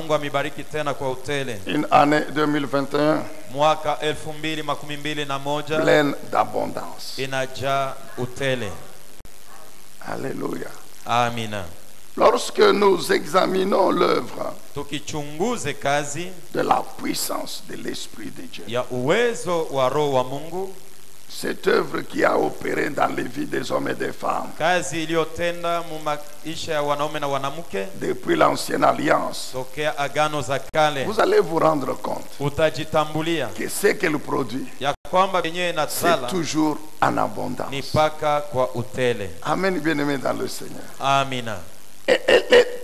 Mungu amebariki tena kwa utele. Une année 2021 Mwaka 2021 pleine d'abondance. inajaa utele. Alléluia. Amina. Lorsque nous examinons l'œuvre Tukichunguze kazi de la puissance de l'Esprit de Dieu, ya uwezo wa Roho wa Mungu, cette œuvre qui a opéré dans les vies des hommes et des femmes kazi iliyotenda mu maisha ya wanaume na wanamke depuis l'ancienne alliance, tokea agano za kale, vous allez vous rendre compte utajitambulia que ce qu'elle produit, ya kwamba yenyewe c'est inazala toujours en abondance. ni paka kwa utele. Amen, bien-aimés dans le Seigneur. Amina. Et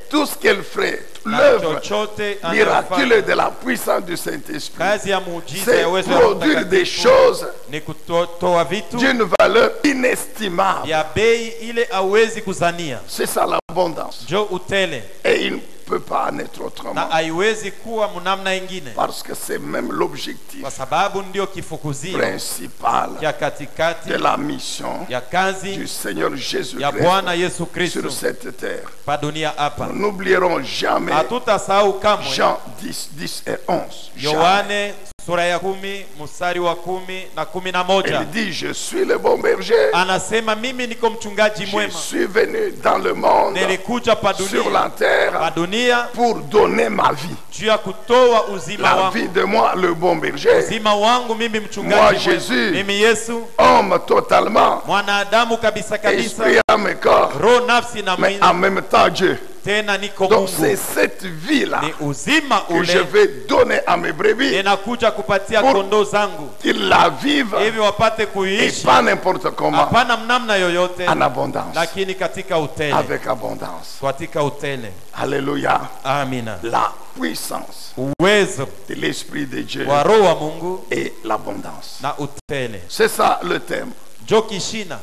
tout ce qu'elle ferait, Na l'œuvre chochote miraculeuse anayofanya, de la puissance du Saint-Esprit, kazi ya muujiza c'est ya uwezo wa Roho produire des Mtakatifu choses ni kutoa vitu d'une valeur inestimable. ya bei ile hauwezi kuzania. C'est ça l'abondance. Njo utele, Et il ne peut pas en être na autrement. haiwezi kuwa mnamna ingine, Parce que c'est même l'objectif kwa sababu ndio kifukuzio principal ya katikati de la mission ya du kazi Seigneur ya Jésus-Christ Bwana Yesu Kristo sur cette terre. pa dunia hapa. Nous n'oublierons jamais Hatutasahau kamwe Jean 10, 10 et 11. Jamais. Yohane sura ya 10 mstari wa 10 na 11. Il dit, je suis le bon berger. Anasema mimi niko mchungaji Je mwema, suis venu dans le monde, nilikuja pa sur dunia, la terre, pa dunia pour donner ma vie. juu ya kutoa uzima La wangu. vie de moi, le bon berger. Uzima wangu mimi Moi, mchungaji mwema. Jésus. Mimi Yesu, Homme totalement, mwanadamu kabisa kabisa, esprit, âme et corps, roho, nafsi na mais mwili, en même temps Dieu. tena niko Donc c'est Mungu. cette vie-là Ni uzima que je ule vais donner à mes brebis, ninakuja kupatia Pour- kondoo zangu qu'ils la vivent hivi wapate et kuiishi, pas n'importe comment, hapana mnamna yoyote, en abondance, lakini katika utele, avec abondance. katika utele. Alléluia. Amina. La puissance Uwezo de l'Esprit de Dieu wa Roho wa Mungu et l'abondance. na utele, C'est ça le thème njo kishina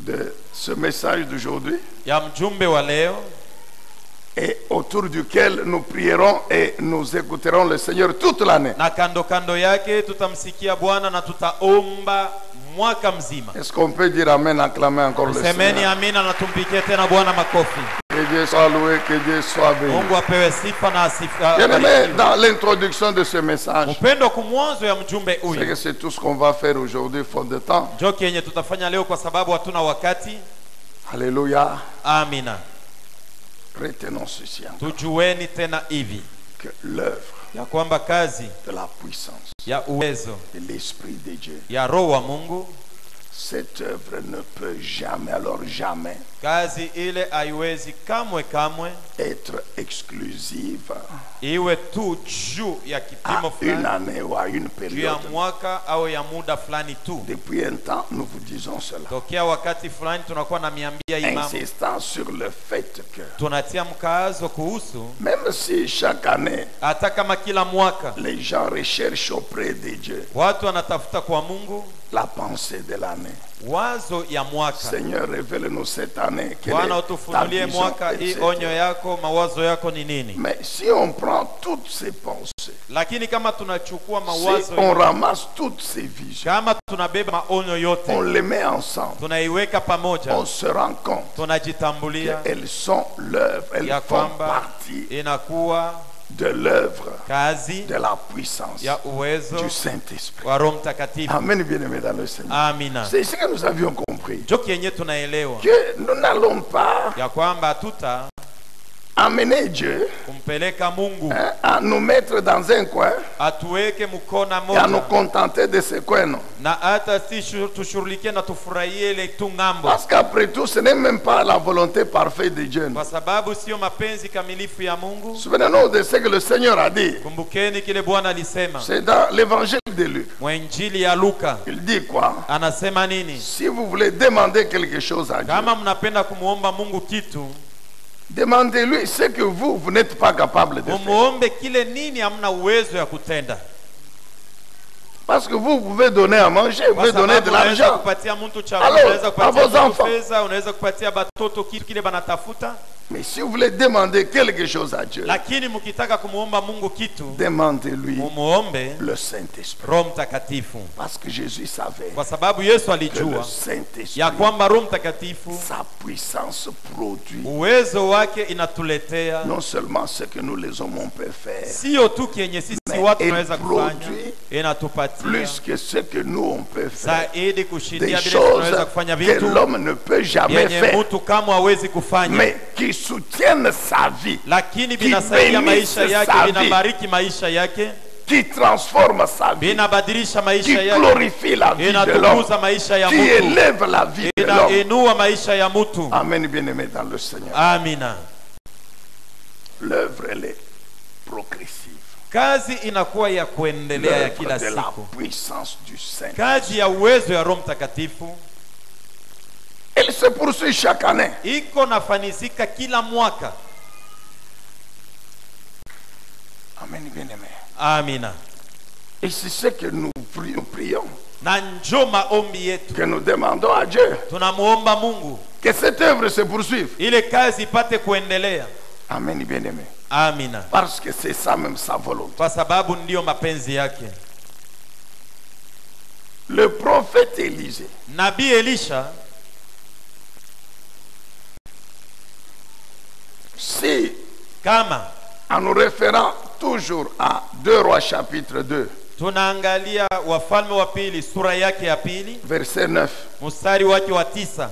de ce message d'aujourd'hui, ya mjumbe wa leo, et autour duquel nous prierons et nous écouterons le Seigneur toute l'année. na kando kando yake tutamsikia Bwana na tutaomba mwaka mzima. Est-ce qu'on peut dire Amen, acclamer encore le Semeni Seigneur? amina na tumpikie tena Bwana makofi. Que Dieu soit loué, que Dieu soit béni. Mungu apewe sifa na asifa. Bien-aimé, dans l'introduction de ce message, Upendo kumwanzo ya mjumbe c'est que huyu c'est tout ce qu'on va faire aujourd'hui, faute de temps. njo kenye tutafanya leo kwa sababu hatuna wakati. Alléluia. Amina. Retenons ceci encore, Tujueni tena hivi que l'œuvre ya kwamba kazi de la puissance ya uwezo de l'Esprit de Dieu, ya Roho wa Mungu, cette œuvre ne peut jamais, alors jamais, kazi ile haiwezi kamwe kamwe être exclusive iwe tu juu ya à kipimo une fulani, année ou à une juu ya période. mwaka au ya muda fulani tu. Depuis un temps, nous vous disons cela, Tokea wakati fulani tunakuwa na miambia hii mambo, insistant sur le fait que tunatia mkazo kuhusu, même si chaque année, hata kama kila mwaka les gens recherchent auprès de Dieu watu wanatafuta kwa Mungu la pensée de l'année. wazo ya mwaka. Seigneur, révèle-nous cette année quelle Bwana est ta utufunulie vision, mwaka hii, etc. onyo yako, mawazo yako ni nini? Mais si on prend toutes ces pensées, Lakini kama tunachukua si mawazo on yote, ramasse toutes ces visions, kama tunabeba maonyo on yote, les met ensemble, tunaiweka pamoja, on se rend compte tunajitambulia qu'elles sont l'œuvre, elles ya font kwamba partie inakuwa de l'œuvre kazi de la puissance ya uwezo du Saint-Esprit. wa Roho Mtakatifu. Amen, bien-aimés dans le Seigneur. Amina. C'est ce que nous avions compris, Njo kenye tunaelewa que nous n'allons pas ya kwamba hatuta amener Dieu kumpeleka Mungu hein, à nous mettre dans un coin atuweke mkona et à nous moja contenter de ce coin, non. na hata si tushughulikie na tufurahie ile tu ng'ambo, Parce qu'après tout, ce n'est même pas la volonté parfaite de Dieu. kwa sababu sio mapenzi kamilifu ya Mungu. Souvenez-nous de ce que le Seigneur a dit. Kumbukeni kile Bwana alisema C'est dans l'évangile de Luc. mwenjili ya Luka. Il dit quoi? Anasema nini? Si vous voulez demander quelque chose à Dieu, Kama mnapenda kumuomba Mungu kitu, demandez-lui ce que vous n'êtes pas capable de faire. mumuombe kile nini hamna uwezo ya kutenda, Parce que vous pouvez donner à manger, vous kwa pouvez donner de sababu unaweza l'argent. kupatia mtu chakula, Alors, unaweza à kupatia vos mtu enfants. pesa, unaweza kupatia batoto kitu kile banatafuta, Mais si vous voulez demander quelque chose à Dieu, Lakini mkitaka kumuomba Mungu kitu, demandez-lui mumuombe le Saint-Esprit. Roho Mtakatifu. Parce que Jésus savait Kwa sababu Yesu que le alijua Saint-Esprit, ya kwamba Roho Mtakatifu sa puissance produit uwezo wake inatuletea non seulement ce que nous les hommes on peut faire, sio tu kienye sisi Mais watu il tunaweza kufanya, produit inatupatia plus que ce que nous on peut faire. zaidi Des kushindia vile choses tunaweza kufanya que vitu l'homme ne peut jamais yenye faire, mtu kama hawezi kufanya, mais qui soutiennent sa vie, lakini qui vinasaidia bénissent maisha yake, sa vie, vinabariki maisha yake, qui transforment sa vie, vinabadilisha qui maisha yake, glorifie la vie de l'homme, inatukuza maisha ya qui mtu, élève la vie de l'homme. inainua maisha ya mtu. Amen, bien-aimé dans le Seigneur. Amina. L'œuvre, elle est progressive. Kazi inakuwa ya kuendelea ya L'œuvre kila de la siku. puissance du Saint. Kazi ya uwezo ya Roho Mtakatifu Elle se poursuit chaque année. iko nafanizika kila mwaka. Amen, bien-aimé. Amina. Et c'est ce que nous prions, Na njo maombi yetu, que nous demandons à Dieu, tunamuomba Mungu que cette œuvre se poursuive. ile kazi ipate kuendelea. Amen, bien-aimé. Amina. Parce que c'est ça même sa volonté. Kwa sababu ndiyo mapenzi yake. Le prophète Élisée, Nabii Elisha, si kama en nous référant toujours à 2 Rois chapitre 2, tunaangalia Wafalme wa pili sura yake ya pili verset 9, mstari wake wa 9,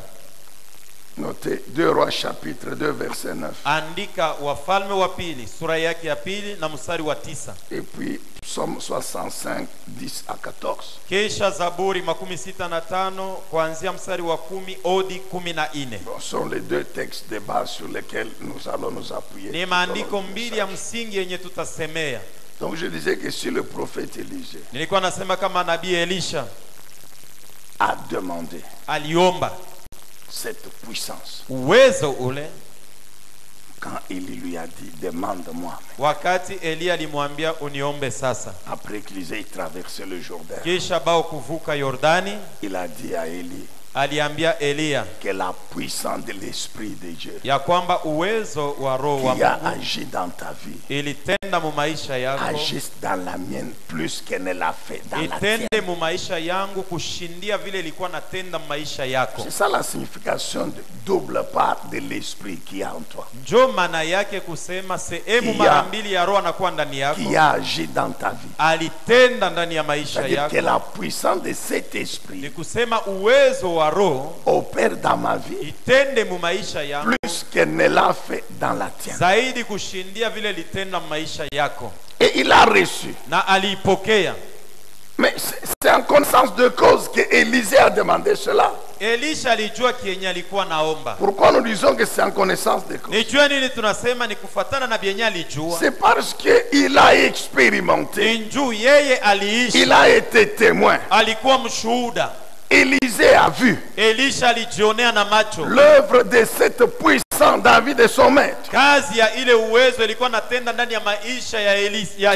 notez 2 Rois chapitre 2, verset 9. andika Wafalme wa pili sura yake ya pili na mstari wa 9. Et puis Psaume 65, 10 à 14. Kisha Zaburi 65 kuanzia mstari wa 10 hadi 14. Bon, ce sont les deux textes de base sur lesquels nous allons nous appuyer. Ni maandiko mbili ya msingi yenye tutasemea. Donc je disais que si le prophète Élisée Nilikuwa nasema kama Nabii Elisha a demandé aliomba cette puissance, uwezo ule, quand il lui a dit demande-moi, wakati Elia alimwambia uniombe sasa, après qu'Élisée traversait le Jourdain, kisha bao kuvuka Yordani, il a dit à Élie aliambia Elia que la puissance de l'Esprit de Dieu ya kwamba uwezo wa Roho wa qui a Mungu agi dans ta vie ilitenda mu maisha yako, agisse dans la mienne plus qu'elle ne l'a fait dans la tienne. itende mu maisha yangu kushindia vile ilikuwa natenda mu maisha yako. C'est ça la signification de double part de l'Esprit qui est en toi, Njo maana yake kusema sehemu mara mbili ya Roho anakuwa ndani yako, qui a agi dans ta vie. alitenda ndani ya maisha C'est-à-dire que yako. la puissance de cet Ni Esprit kusema uwezo wa Roho opère dans ma vie itende mu maisha yangu plus qu'elle ne l'a fait dans la tienne. zaidi kushindia vile litenda mu maisha yako, Et il a reçu. na aliipokea. Mais c'est en connaissance de cause que Élisée a demandé cela. Elisha alijua kienye alikuwa naomba. Pourquoi nous disons que c'est en connaissance de cause? Nijua nini tunasema ni kufatana na bienye alijua. C'est parce qu'il a expérimenté. Njuu yeye aliishi, Il a été témoin. alikuwa mshuhuda. Élisée a vu Elisha alijionea na macho l'œuvre de cette puissance dans la vie de son maître, kazi ya ile uwezo ilikuwa natenda ndani ya maisha ya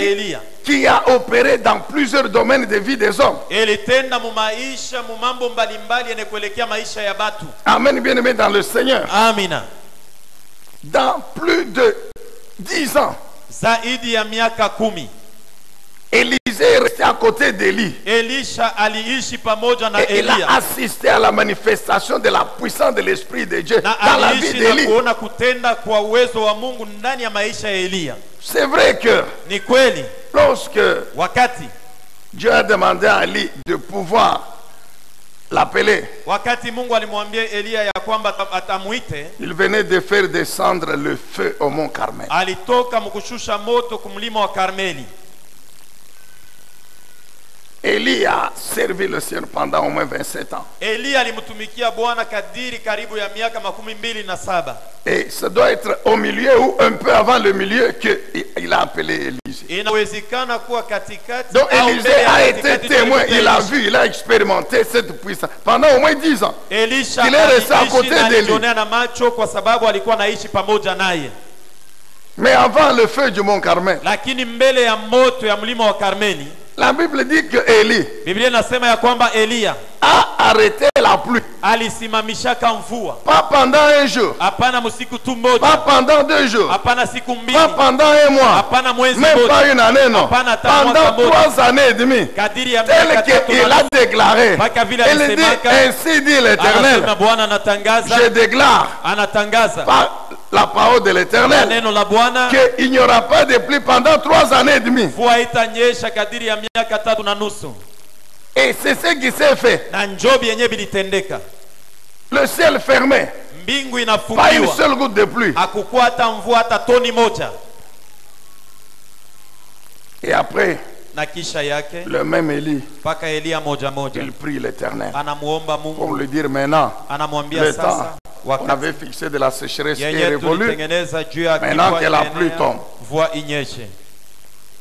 Elia, qui a opéré dans plusieurs domaines de vie des hommes. ilitenda mu maisha mu mambo mbalimbali yenye kuelekea maisha ya batu. Amen, bien-aimé dans le Seigneur. Amina. Dans plus de 10 ans, Zaidi ya miaka 10 Élisée est resté à côté d'Élie. Elisha aliishi pamoja na Et il a Elia, assisté à la manifestation de la puissance de l'Esprit de Dieu na dans la vie aliishi na d'Élie. kuona kutenda kwa uwezo wa Mungu ndani ya maisha ya Elia. C'est vrai que Ni kweli lorsque wakati Dieu a demandé à Élie de pouvoir l'appeler, wakati Mungu alimwambia Elia ya kwamba atamuite, il venait de faire descendre le feu au mont Carmel. alitoka mkushusha moto kumlima wa Karmeli. Élie a servi le Seigneur pendant au moins 27 ans. Elia alimtumikia Bwana kadiri karibu ya miaka 27. Et ça doit être au milieu ou un peu avant le milieu qu'il a appelé Élisée. Inawezekana kuwa katikati. Donc au Élisée mbele ya a katikati été ndio témoin, alikuwa il a Elisha. vu, il a expérimenté cette puissance pendant au moins 10 ans. Elisha Il est resté à côté aliishi na d'Élie. alijionea na macho kwa sababu alikuwa anaishi pamoja naye. Mais avant le feu du mont Carmel, Lakini mbele ya moto ya mlima wa Karmeli, la Bible dit que Élie Biblia inasema ya kwamba Elia a arrêtait la pluie. alisimamishaka mvua, Pas pendant un jour, hapana msiku tu pas mmoja, pendant 2 jours, hapana siku mbili, pas pendant un mois, hapana mwezi même mmoja, pas une année, non. hapana hata mwaka Pendant mmoja, 3 années et demie, kadiri ya tel miaka tatu qu'il na a nusu. déclaré. Mpaka vile Il dit, alisemaka, ainsi dit l'Éternel, anasema Bwana anatangaza, je déclare anatangaza par la parole de kwa l'Éternel neno la Bwana, qu'il n'y aura pas de pluie pendant 3 années et demie. mvua itanyesha kadiri ya miaka tatu na nusu, Et c'est ce qui s'est fait. na njobi yenyewe bilitendeka. Le ciel fermé, Mbingu pas une inafungiwa, seule goutte de pluie. hakukuwa hata mvua hata toni moja. Et après, Na kisha yake le même Élie, mpaka Elia moja moja il prie l'Éternel anamuomba pour Mungu, lui dire maintenant, anamwambia le sasa temps qu'on wakati avait fixé de la sécheresse est yenye révolu. tulitengeneza juu ya Maintenant kipwa que la inaenea, pluie tombe. mvua inyeshe.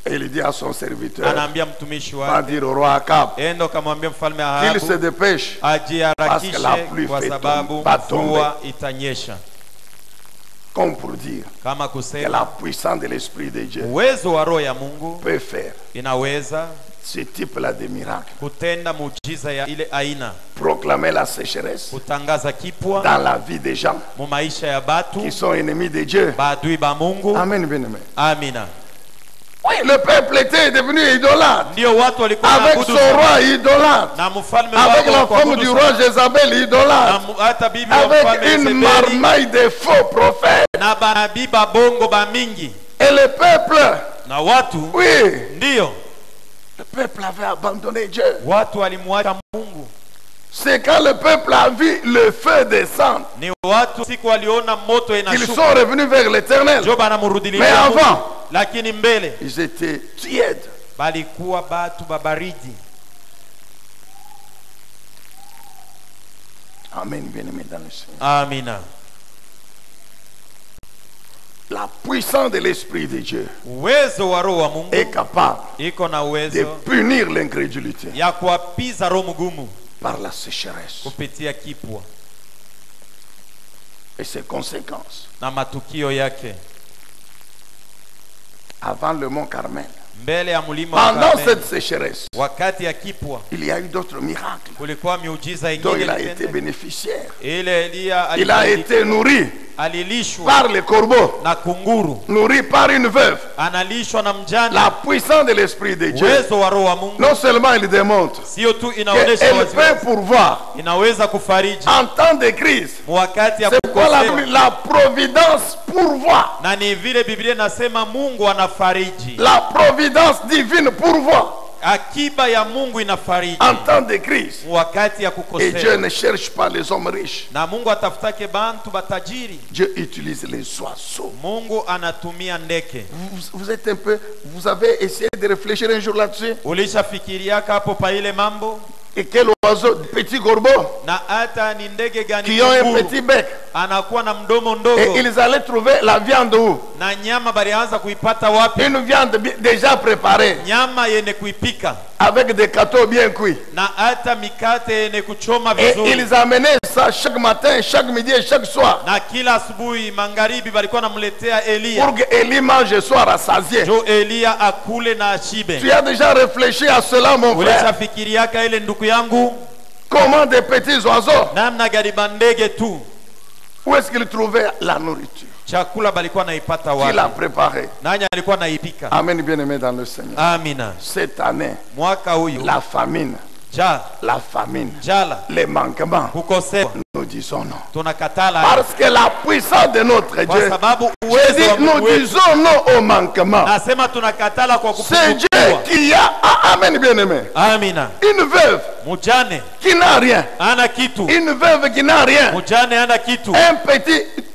Et il dit à son serviteur, Anaambia mtumishi va wake, dire au roi Akab enda ukamwambia mfalme qu'il se Ahabu dépêche. ajiharakishe Parce que la pluie kwa fait sababu va tomber. mvua itanyesha. Comme pour dire Kama que kusema la puissance de l'Esprit de Dieu uwezo wa roho ya Mungu peut faire inaweza ce type-là de miracles. kutenda muujiza ya ile aina, Proclamer la sécheresse kutangaza kipwa dans la vie des gens mu maisha ya batu qui sont ennemis de Dieu. baadui ba Mungu. Amen, bien-aimé. Amina. Oui, le peuple était devenu idolâtre. Ndio watu walikuwa Avec wanaabudu son roi idolâtre. na mfalme Avec wao la kwa femme du roi Jézabel idolâtre. hata bibi wa Avec mfalme une Yezebeli marmaille de faux prophètes. na banabii ba bongo ba mingi Et le peuple, na watu, oui, ndio le peuple avait abandonné Dieu. watu walimwacha Mungu. C'est quand le peuple a vu le feu descendre Ni watu siku waliona moto qu'ils inashuka sont revenus vers l'Éternel. ndio banamurudilia Mais Mungu. avant, Lakini mbele ils étaient tièdes. balikuwa batu babaridi. Amen, bien-aimé dans le Seigneur. Amina. La puissance de l'Esprit de Dieu Uwezo wa roho wa Mungu est capable iko na de uwezo punir l'incrédulité ya kuwapiza roho mgumu par la sécheresse kupitia kipwa et ses conséquences. na matukio yake. Avant le mont Carmel, Mbele ya mlima wa pendant Karmeli, cette sécheresse, wakati ya kipwa il y a eu d'autres miracles kulikuwa miujiza dont ingine il a été ilitendeka. bénéficiaire. Ile Elia Il a été nourri alilishwa par les corbeaux, na kunguru, nourri par une veuve. analishwa na mjane. La puissance de l'Esprit de Dieu, Uwezo wa roho wa Mungu non seulement il démontre sio tu inaonesha qu'elle wazi peut pourvoir inaweza kufariji en temps de crise. wakati ya C'est quoi kukosewa, la providence pourvoit. na ni vile Biblia inasema Mungu anafariji. La providence divine pourvoit Akiba ya Mungu inafariji en temps de crise. wakati ya Et Dieu kukosewa, ne cherche pas les hommes riches. na Mungu atafutake bantu batajiri. Dieu utilise les oiseaux. Mungu anatumia ndeke. Vous êtes un peu, vous avez essayé de réfléchir un jour là-dessus. Ulishafikiriaka hapo pa ile mambo? Et quel oiseau, petit corbeau, Na hata ni ndege gani qui ont un kunguru, petit bec. anakuwa na mdomo Et ndogo, ils allaient trouver la viande où? na nyama balianza kuipata wapi? Une viande déjà préparée, Nyama yenye kuipika avec des gâteaux bien cuits. na hata mikate yenye kuchoma Et vizuri, ils amenaient ça chaque matin, chaque midi et chaque soir. na kila asubuhi magharibi balikuwa namletea Elia Pour que Élie mange et soit rassasié. jo Elia akule na ashibe. Tu as déjà réfléchi à cela, mon frère? Ulishafikiriaka ile ndugu yangu, Comment des petits oiseaux, namna gani bandege tu où est-ce qu'ils trouvaient la nourriture? chakula balikuwa naipata Qui l'a wapi? préparé? Nani alikuwa naipika? Amen, bien-aimé dans le Seigneur. Amina. Cette année, Mwaka huyu la famine, jala les manquements, kukosewa nous disons non. tunakatala, Parce que la puissance de notre kwa Dieu, sababu je uwezo dis, wa Mungu nous wetu, disons non au manquement. nasema tunakatala kwa C'est Dieu kupungukiwa. qui a, amen, bien-aimé, Amina. une veuve Mujane qui n'a rien, ana kitu, une veuve qui n'a rien, mujane ana kitu,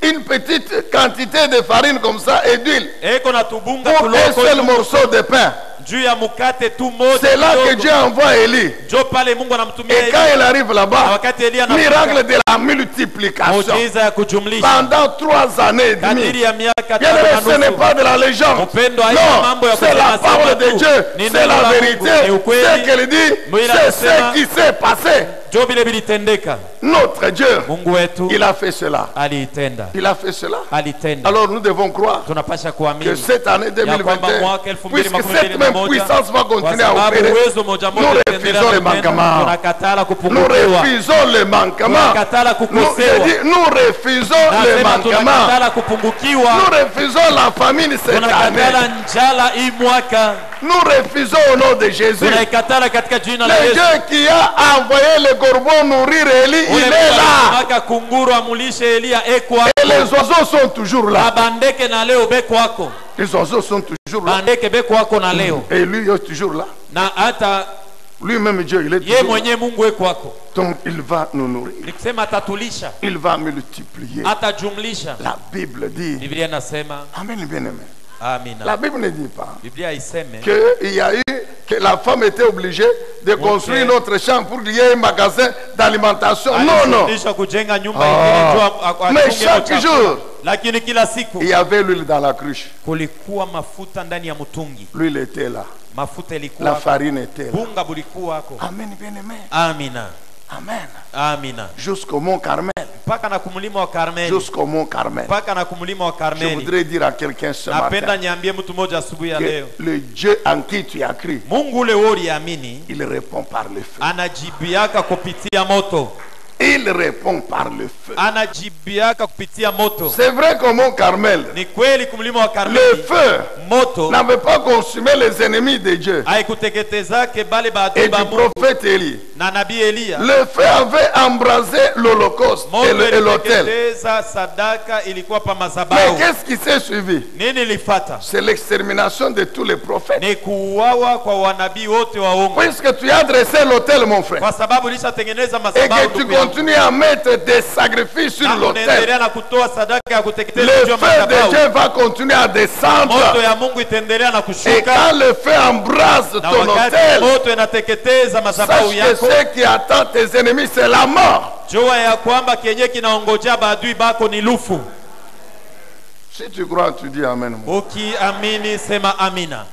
une petite quantité de farine comme ça et d'huile eko na tubunga pour un tuloko seul morceau de pain. juu ya mukate tu moja. C'est là que kidogo. Dieu envoie Élie. Jo pale Mungu anamtumia Et quand Elia. il arrive Na là-bas, wakati Elia miracle anafika, de la multiplication. muujiza ya kujumlisha Pendant 3 années et kadiri demie. ya miaka Bien tatu aimé, na ce n'est nusu. pas de la légende. Upendo haina Non, mambo ya c'est la kusema parole sema de tu. Dieu. Ni C'est neno la la vérité. Mungu, ni ukweli. Ce qu'elle dit, Mwila c'est anasema, ce qui s'est passé. jo vile vilitendeka. Notre Dieu, Mungu wetu il a fait cela. aliitenda, Il a fait cela. alitenda. Alors nous devons croire Tunapasha que kuamini cette année ya kwamba 2021, mwaka puisque cette 2021 même puissance va kwa continuer à sababu opérer, uwezo moja moja nous utaendelea refusons les kutenda, manquements. tunakatala Nous kupungukiwa, refusons les manquements. tunakatala Nous, kukosewa, nous refusons les nasema manquements. tunakatala kupungukiwa, Nous refusons la famine cette année. tunakatala njala hii mwaka, Nous refusons au nom de Jésus. tunaikatala katika jina la Le Yesu. Dieu qui a envoyé le corbeau nourrir Élie, il Ule est là. mwaka kunguru amulishe Elia eko Et les oiseaux sont toujours là. abandeke na leo beko wako, Les oiseaux sont toujours là. bandeke beko wako na leo, Et lui il est toujours là. na hata Lui-même Dieu, il est ye toujours là. mwenye Mungu eko wako, Donc il va nous nourrir. nikusema atatulisha, Il va multiplier. atajumlisha. La Bible dit. Biblia inasema, Amen, bien-aimé. amina. La Bible ne dit pas Biblia iseme qu'il y a eu, que la femme était obligée de construire une autre chambre pour qu'il y ait un magasin d'alimentation. Non, non. alifundisha kujenga nyumba ingine juu Mais atunge chaque mochakula. jour, Lakini kila siku il y avait l'huile dans la cruche. kulikuwa mafuta ndani ya mtungi, L'huile était là. mafuta La ilikuwa, farine était là. bunga bulikuwa hako. Amen, bien-aimé. Amina, Amen. amina. Jusqu'au mont Carmel. Mpaka na kumlima wa Karmeli, Jusqu'au mont Carmel. mpaka na kumlima wa Je Karmeli. voudrais dire à quelqu'un ce Napenda matin niambie mtu mmoja asubuhi ya que leo, le Dieu en qui tu as cru, Mungu ule wewe uliamini il répond par le feu. anajibiaka kupitia moto, Il répond par le feu. anajibiaka kupitia moto. C'est vrai qu'au mont Carmel, Ni kweli kumlima wa le Karmeli feu moto n'avait pas consumé les ennemis de Dieu haikuteketezake bale et baadui ba du Mungu prophète Élie. na nabii Elia. Le feu avait embrasé l'holocauste Moto et l'autel. iliteketeza sadaka, ilikuwa pa Mais madhabahu. qu'est-ce qui s'est suivi? Nini ilifata? C'est l'extermination de tous les prophètes. Ni kuuawa kwa wanabii wote waongo, Puisque tu as dressé l'autel, mon frère, kwa sababu lishatengeneza et madhabahu que tu ndugu yangu, continues à mettre des sacrifices sur na l'autel, unaendelea na kutoa sadaka ya le kuteketeza juu ya feu de madhabahu, Dieu va continuer à descendre. moto ya Mungu itaendelea na Et kushuka, quand le feu embrase na ton wakati autel, moto inateketeza madhabahu sache que yako, ce qui attend tes ennemis, c'est la mort. jua ya kwamba kenye kinaongojea maadui bako ni lufu. Si tu crois, tu dis Amen. Ukiamini sema amina.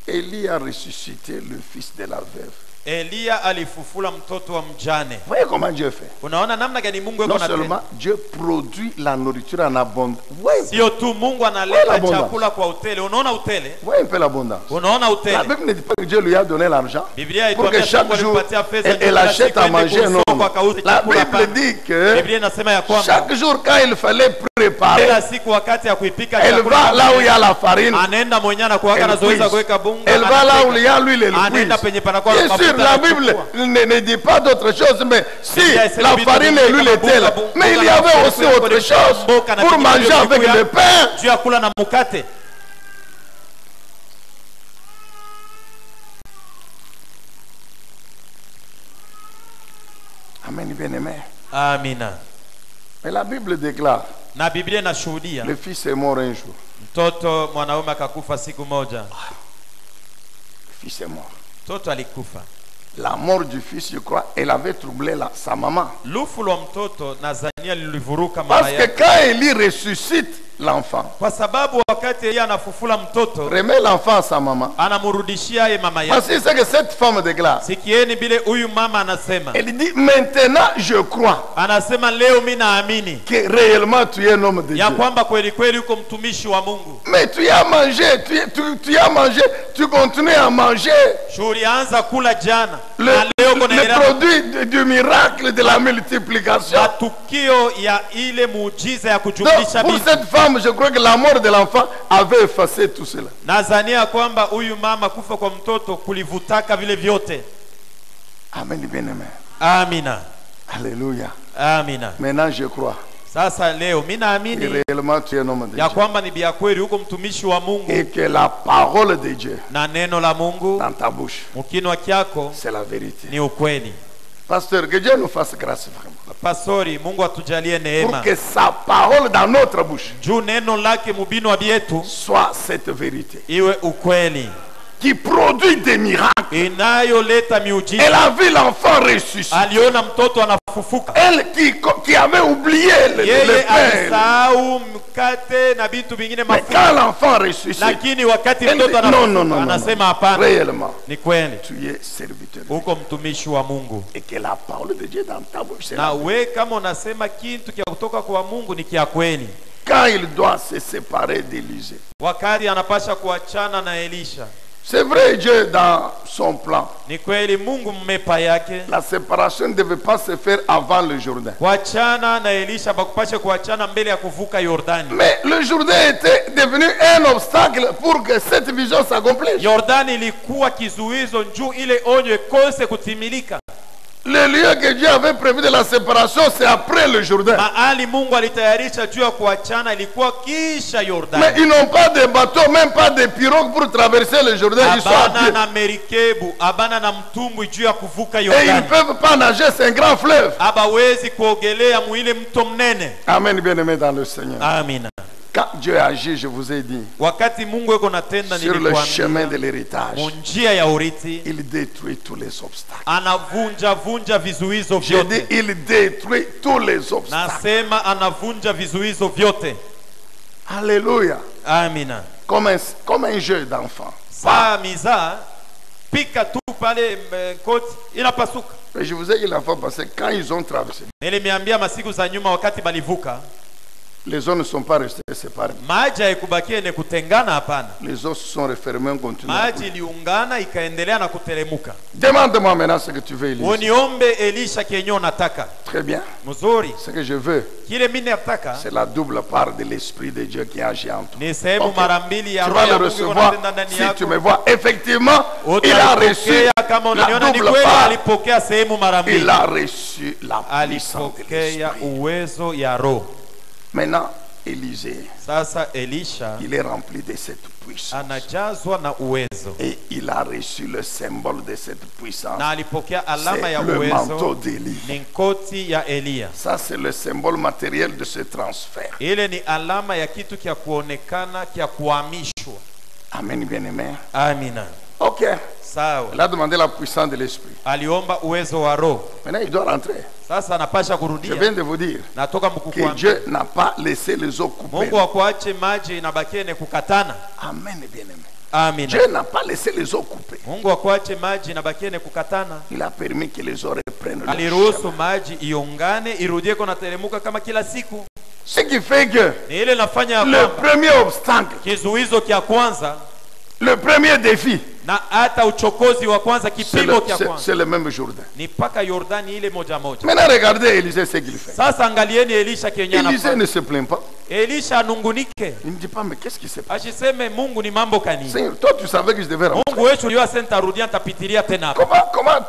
Élie a ressuscité le fils de la veuve. Elia alifufula mtoto wa mjane. Vous voyez comment Dieu fait? Unaona namna gani Mungu yuko Non anatenda? seulement Dieu produit la nourriture en abondance. Vous voyez, Sio tu Mungu Wala analeta abondance. chakula kwa utele. Unaona utele? vous voyez un peu l'abondance. Unaona La utele? Bible ne dit pas que Dieu lui a donné l'argent Biblia pour que ituambia chaque Mungu jour alimpatia fedha elle kila achète siku à ende manger. Non. kusoko akauze La chakula Bible hapa. dit que Biblia inasema ya kwamba chaque jour quand il fallait préparer, kila siku wakati ya kuipika elle va là où il y a la farine. anaenda mwenyewe anakuaga Elle anazoeza puise. kuweka bunga. Elle va là où il y a l'huile, elle anaenda puise. penye panakuwa na Bien sûr, mafuta la anachukua. Bible ne dit pas d'autre chose, mais si Biblia isemi la vitu farine vingine et l'huile kama étaient là, bunga, mais il y bunga avait na aussi mafuta autre kwenye chose mboka na pour vitu manger avec vilivyokuya le pain. juu ya kula na mkate. Amen, bien-aimé. Amina. Mais la Bible déclare, Na Biblia inashuhudia le fils est mort un jour. mtoto mwanaume akakufa siku moja. Le fils est mort. Mtoto alikufa. La mort du fils, je crois, elle avait troublé sa maman. Lufu lwa mtoto Nazania lilivuruka mama Parce que yake, quand Élie ressuscite l'enfant, kwa sababu wakati yeye anafufula mtoto remet l'enfant à sa maman. anamrudishia yeye mama Parce yake. que c'est que cette femme déclare. Sikieni bile huyu mama anasema, Elle dit, maintenant je crois anasema leo mimi naamini que réellement tu es un homme de ya Dieu. kwamba kweli kweli uko mtumishi wa Mungu. Mais tu as mangé, tu as mangé, tu continues à manger Shughuli anza kula jana le, na leo le kunaendelea produit du miracle de la multiplication. matukio ya ile muujiza ya Donc, kujumlisha pour bibi. cette femme, je crois que la mort de l'enfant avait effacé tout cela. Nazania kwamba huyu mama kufa kwa mtoto kulivutaka vile vyote. Amen, bien-aimé. Amina. Alléluia. Amina. Maintenant, je crois Sasa leo mimi que naamini réellement tu es un homme de ya Dieu. kwamba ni bia kweli huko mtumishi wa Et Mungu, que la parole de Dieu na neno la Mungu dans ta bouche, mkinwa kyako c'est la vérité. ni ukweli. Pasteur, que Dieu nous fasse grâce vraiment. Pastori, Mungu atujalie Pour neema que sa parole dans notre bouche juu neno lake mubinwa byetu soit cette vérité. iwe ukweli. qui produit des miracles. inayoleta miujiza. Elle a vu l'enfant ressuscité. Aliona mtoto anafufuka. Elle qui avait oublié le Yeye pain. alisahau mkate na vitu vingine Mais mafuta. quand l'enfant ressuscite, Lakini wakati elle mtoto dit, non, anasema hapana. réellement, Ni kweli. tu es serviteur. Uko mtumishi wa Mungu. Et que la parole de Dieu dans ta bouche, c'est Na la- we kama unasema kitu kia kutoka kwa Mungu ni kia kweli. quand il doit se séparer d'Élisée. Wakati anapasha kuachana na Elisha. C'est vrai, Dieu dans son plan. Ni kweli Mungu mmepa yake. La séparation ne devait pas se faire avant le Jourdain. Kuachana na Elisha bakupashe kuachana mbele ya kuvuka Yordani. Mais le Jourdain était devenu un obstacle pour que cette vision s'accomplisse. Yordani ilikuwa kizuizo njuu ile onyo ikose kutimilika. Le lieu que Dieu avait prévu de la séparation, c'est après le Jourdain. Mahali Mungu alitayarisha juu ya kuachana ilikuwa kisha Mais Yordani. ils n'ont pas de bateau, même pas de pirogue pour traverser le Jourdain. Ils sont à Abana pied. na merikebu, abana na mtumbwi juu ya kuvuka Et ils ne Yordani. peuvent pas nager, c'est un grand fleuve. Abawezi kuogelea mwile mto mnene. Amen, bien-aimés dans le Seigneur. Amina. Quand Dieu agit, je vous ai dit, Wakati Mungu yuko natenda sur le chemin de nilikuambia l'héritage, munjia ya urithi il détruit tous les obstacles. anavunja vizuizo J'ai dit, vyote. il détruit tous les obstacles. Nasema anavunja vizuizo vyote. Alléluia. Amina. Comme un jeu d'enfant. Saa miza pika tu pale koti inapasuka. Mais je vous ai dit la fois passée, quand ils ont traversé, Nilimiambia masiku za nyuma wakati balivuka, les eaux ne sont pas restées séparées. maji haikubakia ni kutengana, hapana. Les eaux se sont refermées, ont continué. Maji iliungana ikaendelea na kutelemuka. Demande-moi maintenant ce que tu veux, Élie. Uniombe Elisha kenye unataka. Très bien. Mzuri. Ce que je veux, Kile mimi nataka c'est la double part de l'Esprit de Dieu qui agit en toi. ni sehemu Ok. mara mbili ya Tu roho vas le ya Mungu recevoir inatenda ndani si tu me yako. vois. Effectivement, il a reçu Utalipokea kama la unaniona ni double kweli, part. alipokea sehemu mara mbili. Il a reçu la puissance de Alipokea l'Esprit. uwezo ya roho. Maintenant, Élisée, Sasa Elisha il est rempli de cette puissance. anajazwa na uwezo Et il a reçu le symbole de cette puissance. na alipokea alama ya C'est le manteau uwezo d'Élie. ni koti ya Elia. Ça, c'est le symbole matériel de ce transfert. Ile ni alama ya kitu kia kuonekana kia kuhamishwa. Amen, bien-aimé. Amina. Ok. Sawa. Il a demandé la puissance de l'Esprit. Aliomba uwezo wa roho. Maintenant, il doit rentrer. Sasa anapasha Je kurudia. viens de vous dire Natoka que mkukuambia Dieu n'a pas laissé les eaux couper. Mungu akuache maji inabakie ni kukatana. Amen, bien-aimé. Amina. Dieu n'a pas laissé les eaux couper. Mungu akuache maji inabakie ni kukatana. Il a permis que les eaux reprennent leur Aliruhusu chemin. maji iungane irudie kwa nateremka kama kila siku. Ce qui fait que Ni ile nafanya ya le kwamba premier obstacle, kizuizo kia kwanza le premier défi, na hata uchokozi wa kwanza, kipimo kia kwanza c'est le même Jourdain. ni mpaka Yordani ile moja moja. Maintenant, regardez Élisée ce qu'il fait. Sasa angalieni Elisha kenye Élisée anafanya. ne se plaint pas. Elisha anungunike, Il ne dit pas, mais qu'est-ce qui s'est passé? ashiseme Mungu ni mambo kanini. Seigneur, toi, tu savais que je devais rentrer. Mungu wetu uliwa senta rudia nitapitilia tena hapa. Comment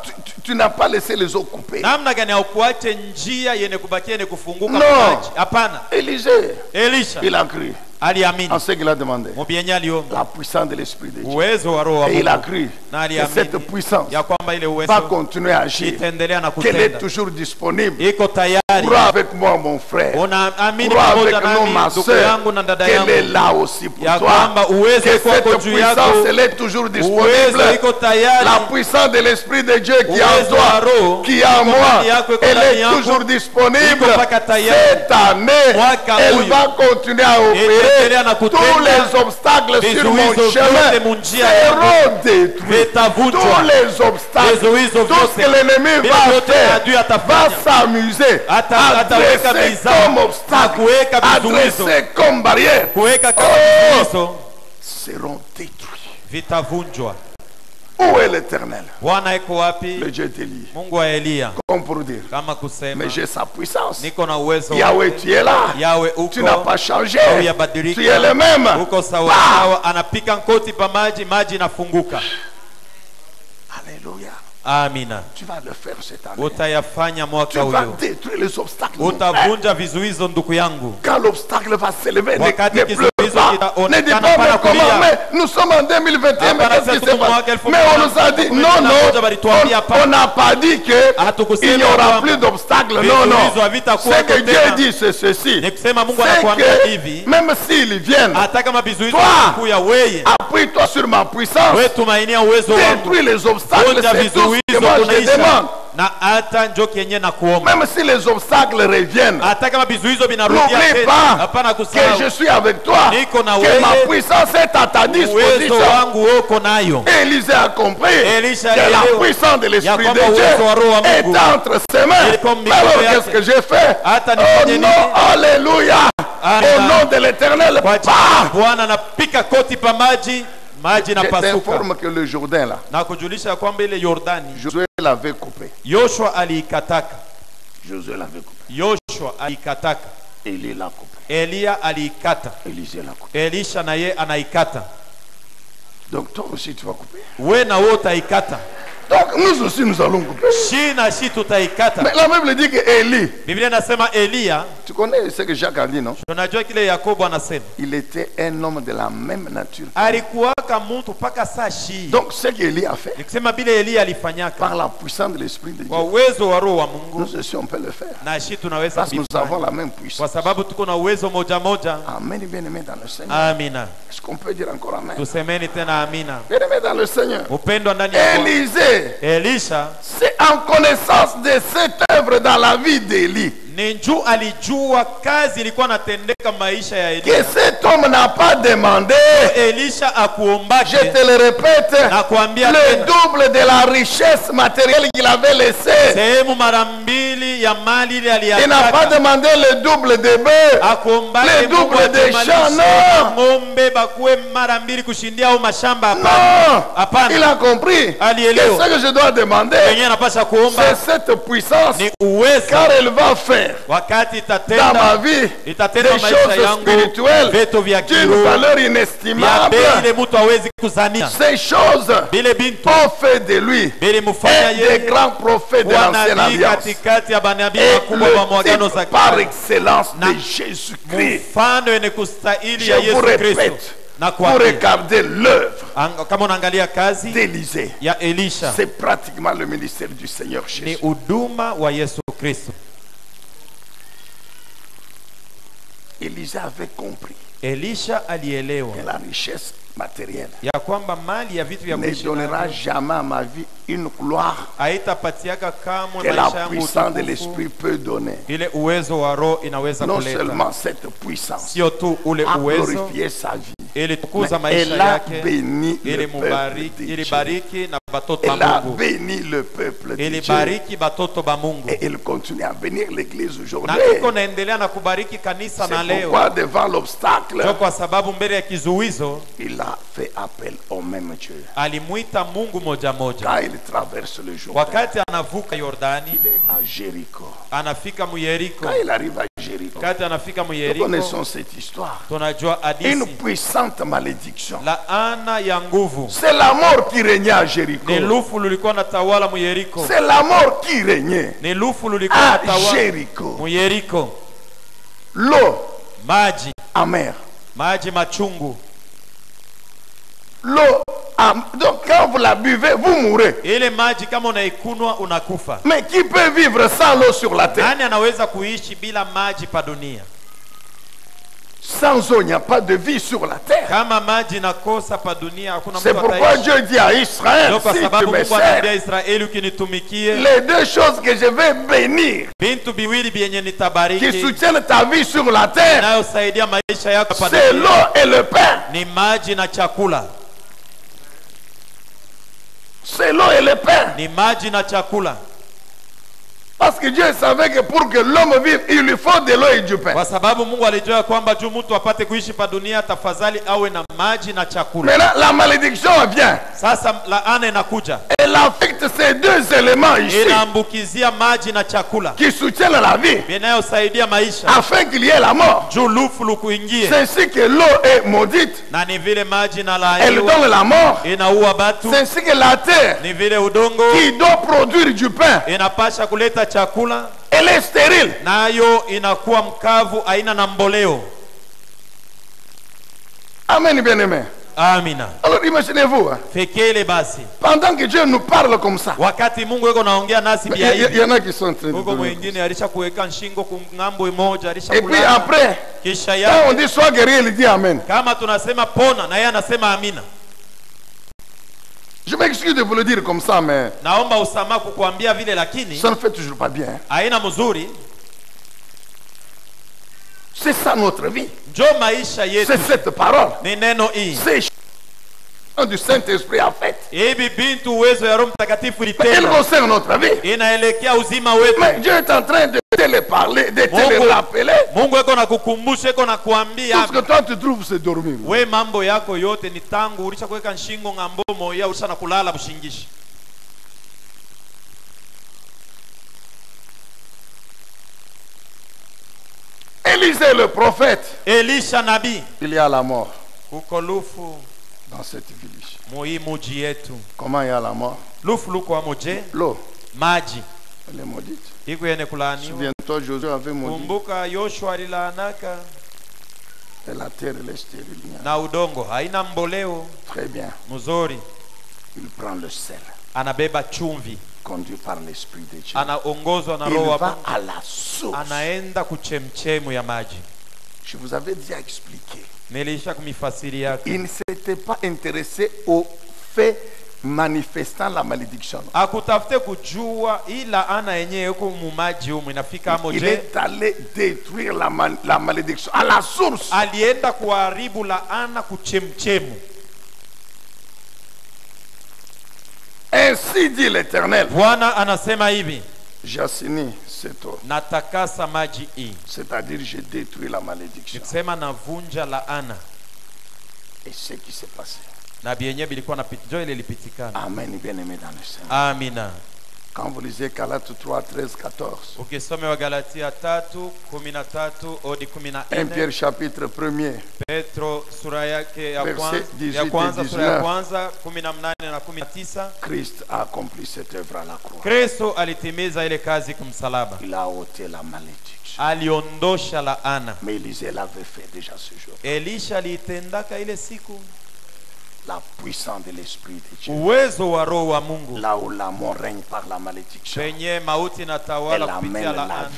tu n'as pas laissé les eaux couper? Namna gani haukuache njia yenye kubakia yenye kufunguka No. maji? Hapana. Élisée, Elisha il a cru aliamini en ce qu'il a demandé. mubienye aliomba La puissance de l'Esprit de Dieu. uwezo wa roho wa Et il a Mungu cru na que cette aliamini puissance ya kwamba ile va uwezo continuer à agir. itaendelea na Qu'elle est kutenda, toujours disponible. iko tayari. Crois avec moi, mon frère. Unaamini Crois pamoja avec nous, ma nami ndugu soeur, yangu na dada qu'elle est yangu là aussi pour ya toi. kwamba uwezo Que kwako cette juu yako, puissance, elle est toujours disponible. uwezo iko La tayari. puissance de l'Esprit de Dieu qui est en Uwezo wa toi, Roho qui est en iko moi, ndani yako, iko elle ndani est yangu, toujours disponible. iko mpaka tayari. Cette année, Mwaka elle huyu va continuer à itaendelea na opérer. kutenda. Tous les obstacles sur mon Vizuizo chemin vyote munjia seront détruits. vitavunjwa. Tous les obstacles, Vizuizo tout ce que vyote l'ennemi vile va vyote faire, adui va atafanya, s'amuser à ataweka dresser mizani, comme obstacle, kuweka à vizuizo, dresser comme barrière, kuweka kama Oh! vizuizo seront détruits. vitavunjwa. Où est l'Éternel? Bwana iko wapi? Le Dieu d'Élie. Mungu wa Eliya, Comme pour dire, kama kusema mais j'ai sa puissance. niko na uwezo Yahweh, wake. tu es là. Yawe Tu n'as uko pas changé. hauyabadilika, Tu es le même. uko sawa Bah! sawa, anapika nkoti pa maji, maji inafunguka. Alléluia. Amina. Tu vas le faire cette année. Utayafanya Tu mwaka vas huyo, détruire les obstacles. mon frère. utavunja vizuizo ndugu yangu. Quand l'obstacle va s'élever, Wakati ne pleure kizuizo pas. Ne dis pas, mais comment? Mais nous sommes en 2021, mais qu'est-ce qui s'est passé? Mais on nous a dit, non, on n'a pas dit qu'il n'y aura plus d'obstacles. Non, non. Ce que Dieu dit, c'est ceci. C'est que même s'ils viennent, toi, appuie-toi sur ma puissance. Détruis les obstacles, c'est tout ce que moi je demande. Même si les obstacles reviennent, n'oublie pas que je suis avec toi, que ma puissance est à ta disposition. Élisée a compris que la puissance de l'Esprit de Dieu est entre ses mains. Alors qu'est-ce que j'ai fait? Oh non, alléluia. Au nom de l'Éternel, je t'informe que le Jourdain là, Josué l'avait coupé. Josué l'avait coupé. Élie l'a coupé. Élisée l'a coupé. Donc toi aussi tu vas couper. Donc nous aussi nous allons couper. Mais la Bible dit que Élie, tu connais ce que Jacques a dit, non? Il était un homme de la même nature. Donc ce qu'Élie a fait, par la puissance de l'Esprit de Dieu, nous aussi on peut le faire. Parce que nous avons la même puissance. Amen, bien-aimé dans le Seigneur. Est-ce qu'on peut dire encore Amen? Bien-aimé dans le Seigneur. Élisée, c'est en connaissance de cette œuvre dans la vie d'Élie que cet homme n'a pas demandé, je te le répète, le double de la richesse matérielle qu'il avait laissée. Il n'a pas demandé le double de bœufs, le double de champs, non. Non, il a compris que ce que je dois demander, c'est cette puissance, car elle va faire dans ma vie des choses spirituelles d'une valeur inestimable. Ces choses ont fait de lui un des grands prophètes de l'ancienne alliance et le type par excellence de Jésus-Christ. Je vous répète, pour regarder l'œuvre d'Élisée, c'est pratiquement le ministère du Seigneur Jésus. Élisée avait compris que la richesse matérielle ne donnera jamais à ma vie une gloire que la puissance de l'Esprit peut donner. Non seulement cette puissance a glorifié sa vie, mais elle a béni le peuple de Dieu. Elle a béni le peuple de Dieu. Et elle continue à bénir l'église aujourd'hui. C'est pourquoi devant l'obstacle, il a fait appel au même Dieu. Quand il traverse le Jourdain, il est à Jéricho. Quand il arrive à Jéricho, nous connaissons cette histoire. Une puissante malédiction. C'est la mort qui régnait à Jéricho. C'est la mort qui régnait à Jéricho. L'eau amère. L'eau, donc quand vous la buvez, vous mourrez. Mais qui peut vivre sans l'eau sur la terre? Sans eau, il n'y a pas de vie sur la terre. C'est pourquoi Dieu dit à Israël, si tu me sers, les deux choses que je vais bénir, qui soutiennent ta vie sur la terre, c'est l'eau et le pain. C'est l'eau et le pain. Parce que Dieu savait que pour que l'homme vive, il lui faut de l'eau et du pain. Maintenant, la malédiction vient. Elle affecte ces deux éléments ici qui soutiennent la vie afin qu'il y ait la mort. C'est ainsi que l'eau est maudite. Elle donne la mort. C'est ainsi que la terre qui doit produire du pain, elle est stérile. Amen, bien-aimé. Amina. Alors imaginez-vous, Fekele basi. pendant que Dieu nous parle comme ça, Wakati Mungu yuko naongea nasi bia hivi. il y en a qui sont en train de Huko dormir. mwingine alishakuweka nshingo kungambo moja, Et alishakulala. puis après, Kisha quand on yake dit sois guéri, il dit Amen. kama tunasema pona na yeye anasema amina. Je m'excuse de vous le dire comme ça, mais Naomba usamaha kukuambia vile, lakini ça ne fait toujours pas bien. haina mzuri. C'est ça notre vie. Njo maisha yetu. C'est cette parole. Ni neno hii. C'est du Saint-Esprit a fait. Hivi bintu uwezo ya Roho Mtakatifu Il litenda. concerne notre vie. Inaelekea uzima wetu. Mais Dieu est en train de te le parler, de te le rappeler. Mungu yuko na kukumbusha, yuko na kuambia. Tout ce que toi tu trouves c'est dormir. We mambo yako yote ni tangu ulisha kuweka nshingo ngambo moya, ulisha na kulala bushingishi. Élisée le prophète. Elisha nabii. Il y a la mort Kuko lufu dans cette ville. muhi muji yetu. Comment il y a la mort? Lufu luko amoje? L'eau. Maji. Elle est maudite. Iko yene kulaaniwa. Souviens-toi, Josué avait maudit. Kumbuka Yoshua alilaanaka Et la terre elle est stérile. na udongo haina mboleo. Très bien. Mzuri. Il prend le sel, Anabeba chumvi. conduit par l'Esprit de Dieu. Anaongozwa na Il roho wa va Mungu. à la source. Anaenda kuchemchemu ya maji. Je vous avais déjà expliqué. Nilisha kumifasiri yake. Il ne s'était pas intéressé au fait manifestant la malédiction. Akutafute kujua ila ana yenyewe yuko mumaji humu inafika Il amoje. est allé détruire la malédiction à la source. Alienda kuharibu laana kuchemchemu. Ainsi dit l'Éternel. Bwana anasema hivi, J'assaini cette eau. natakasa maji hii. C'est-à-dire j'ai détruit la malédiction. Nikusema navunja laana. Et ce qui s'est passé. Na bienye bilikuwa na njo ile ilipitikana. Amen, bien-aimé dans le Seigneur. Amina. Quand vous lisez Galates 3, 13, 14. Ukisome wa Galatia 3:13 hadi 1 14. Pierre chapitre 1er. Petro sura yake ya Verset 18 ya kwanza et sura ya 19. kwanza 18 na 19. Christ a accompli cette œuvre à la croix. Kristo alitimiza ile kazi kumsalaba. Il a ôté la malédiction. Aliondosha laana. Mais Élisée l'avait fait déjà ce jour. Elisha alitendaka ile siku. La puissance de l'Esprit de Dieu. Uwezo wa roho wa Mungu. Là où la mort règne par la malédiction. Penye mauti na tawala Elle kupitia amène la laana.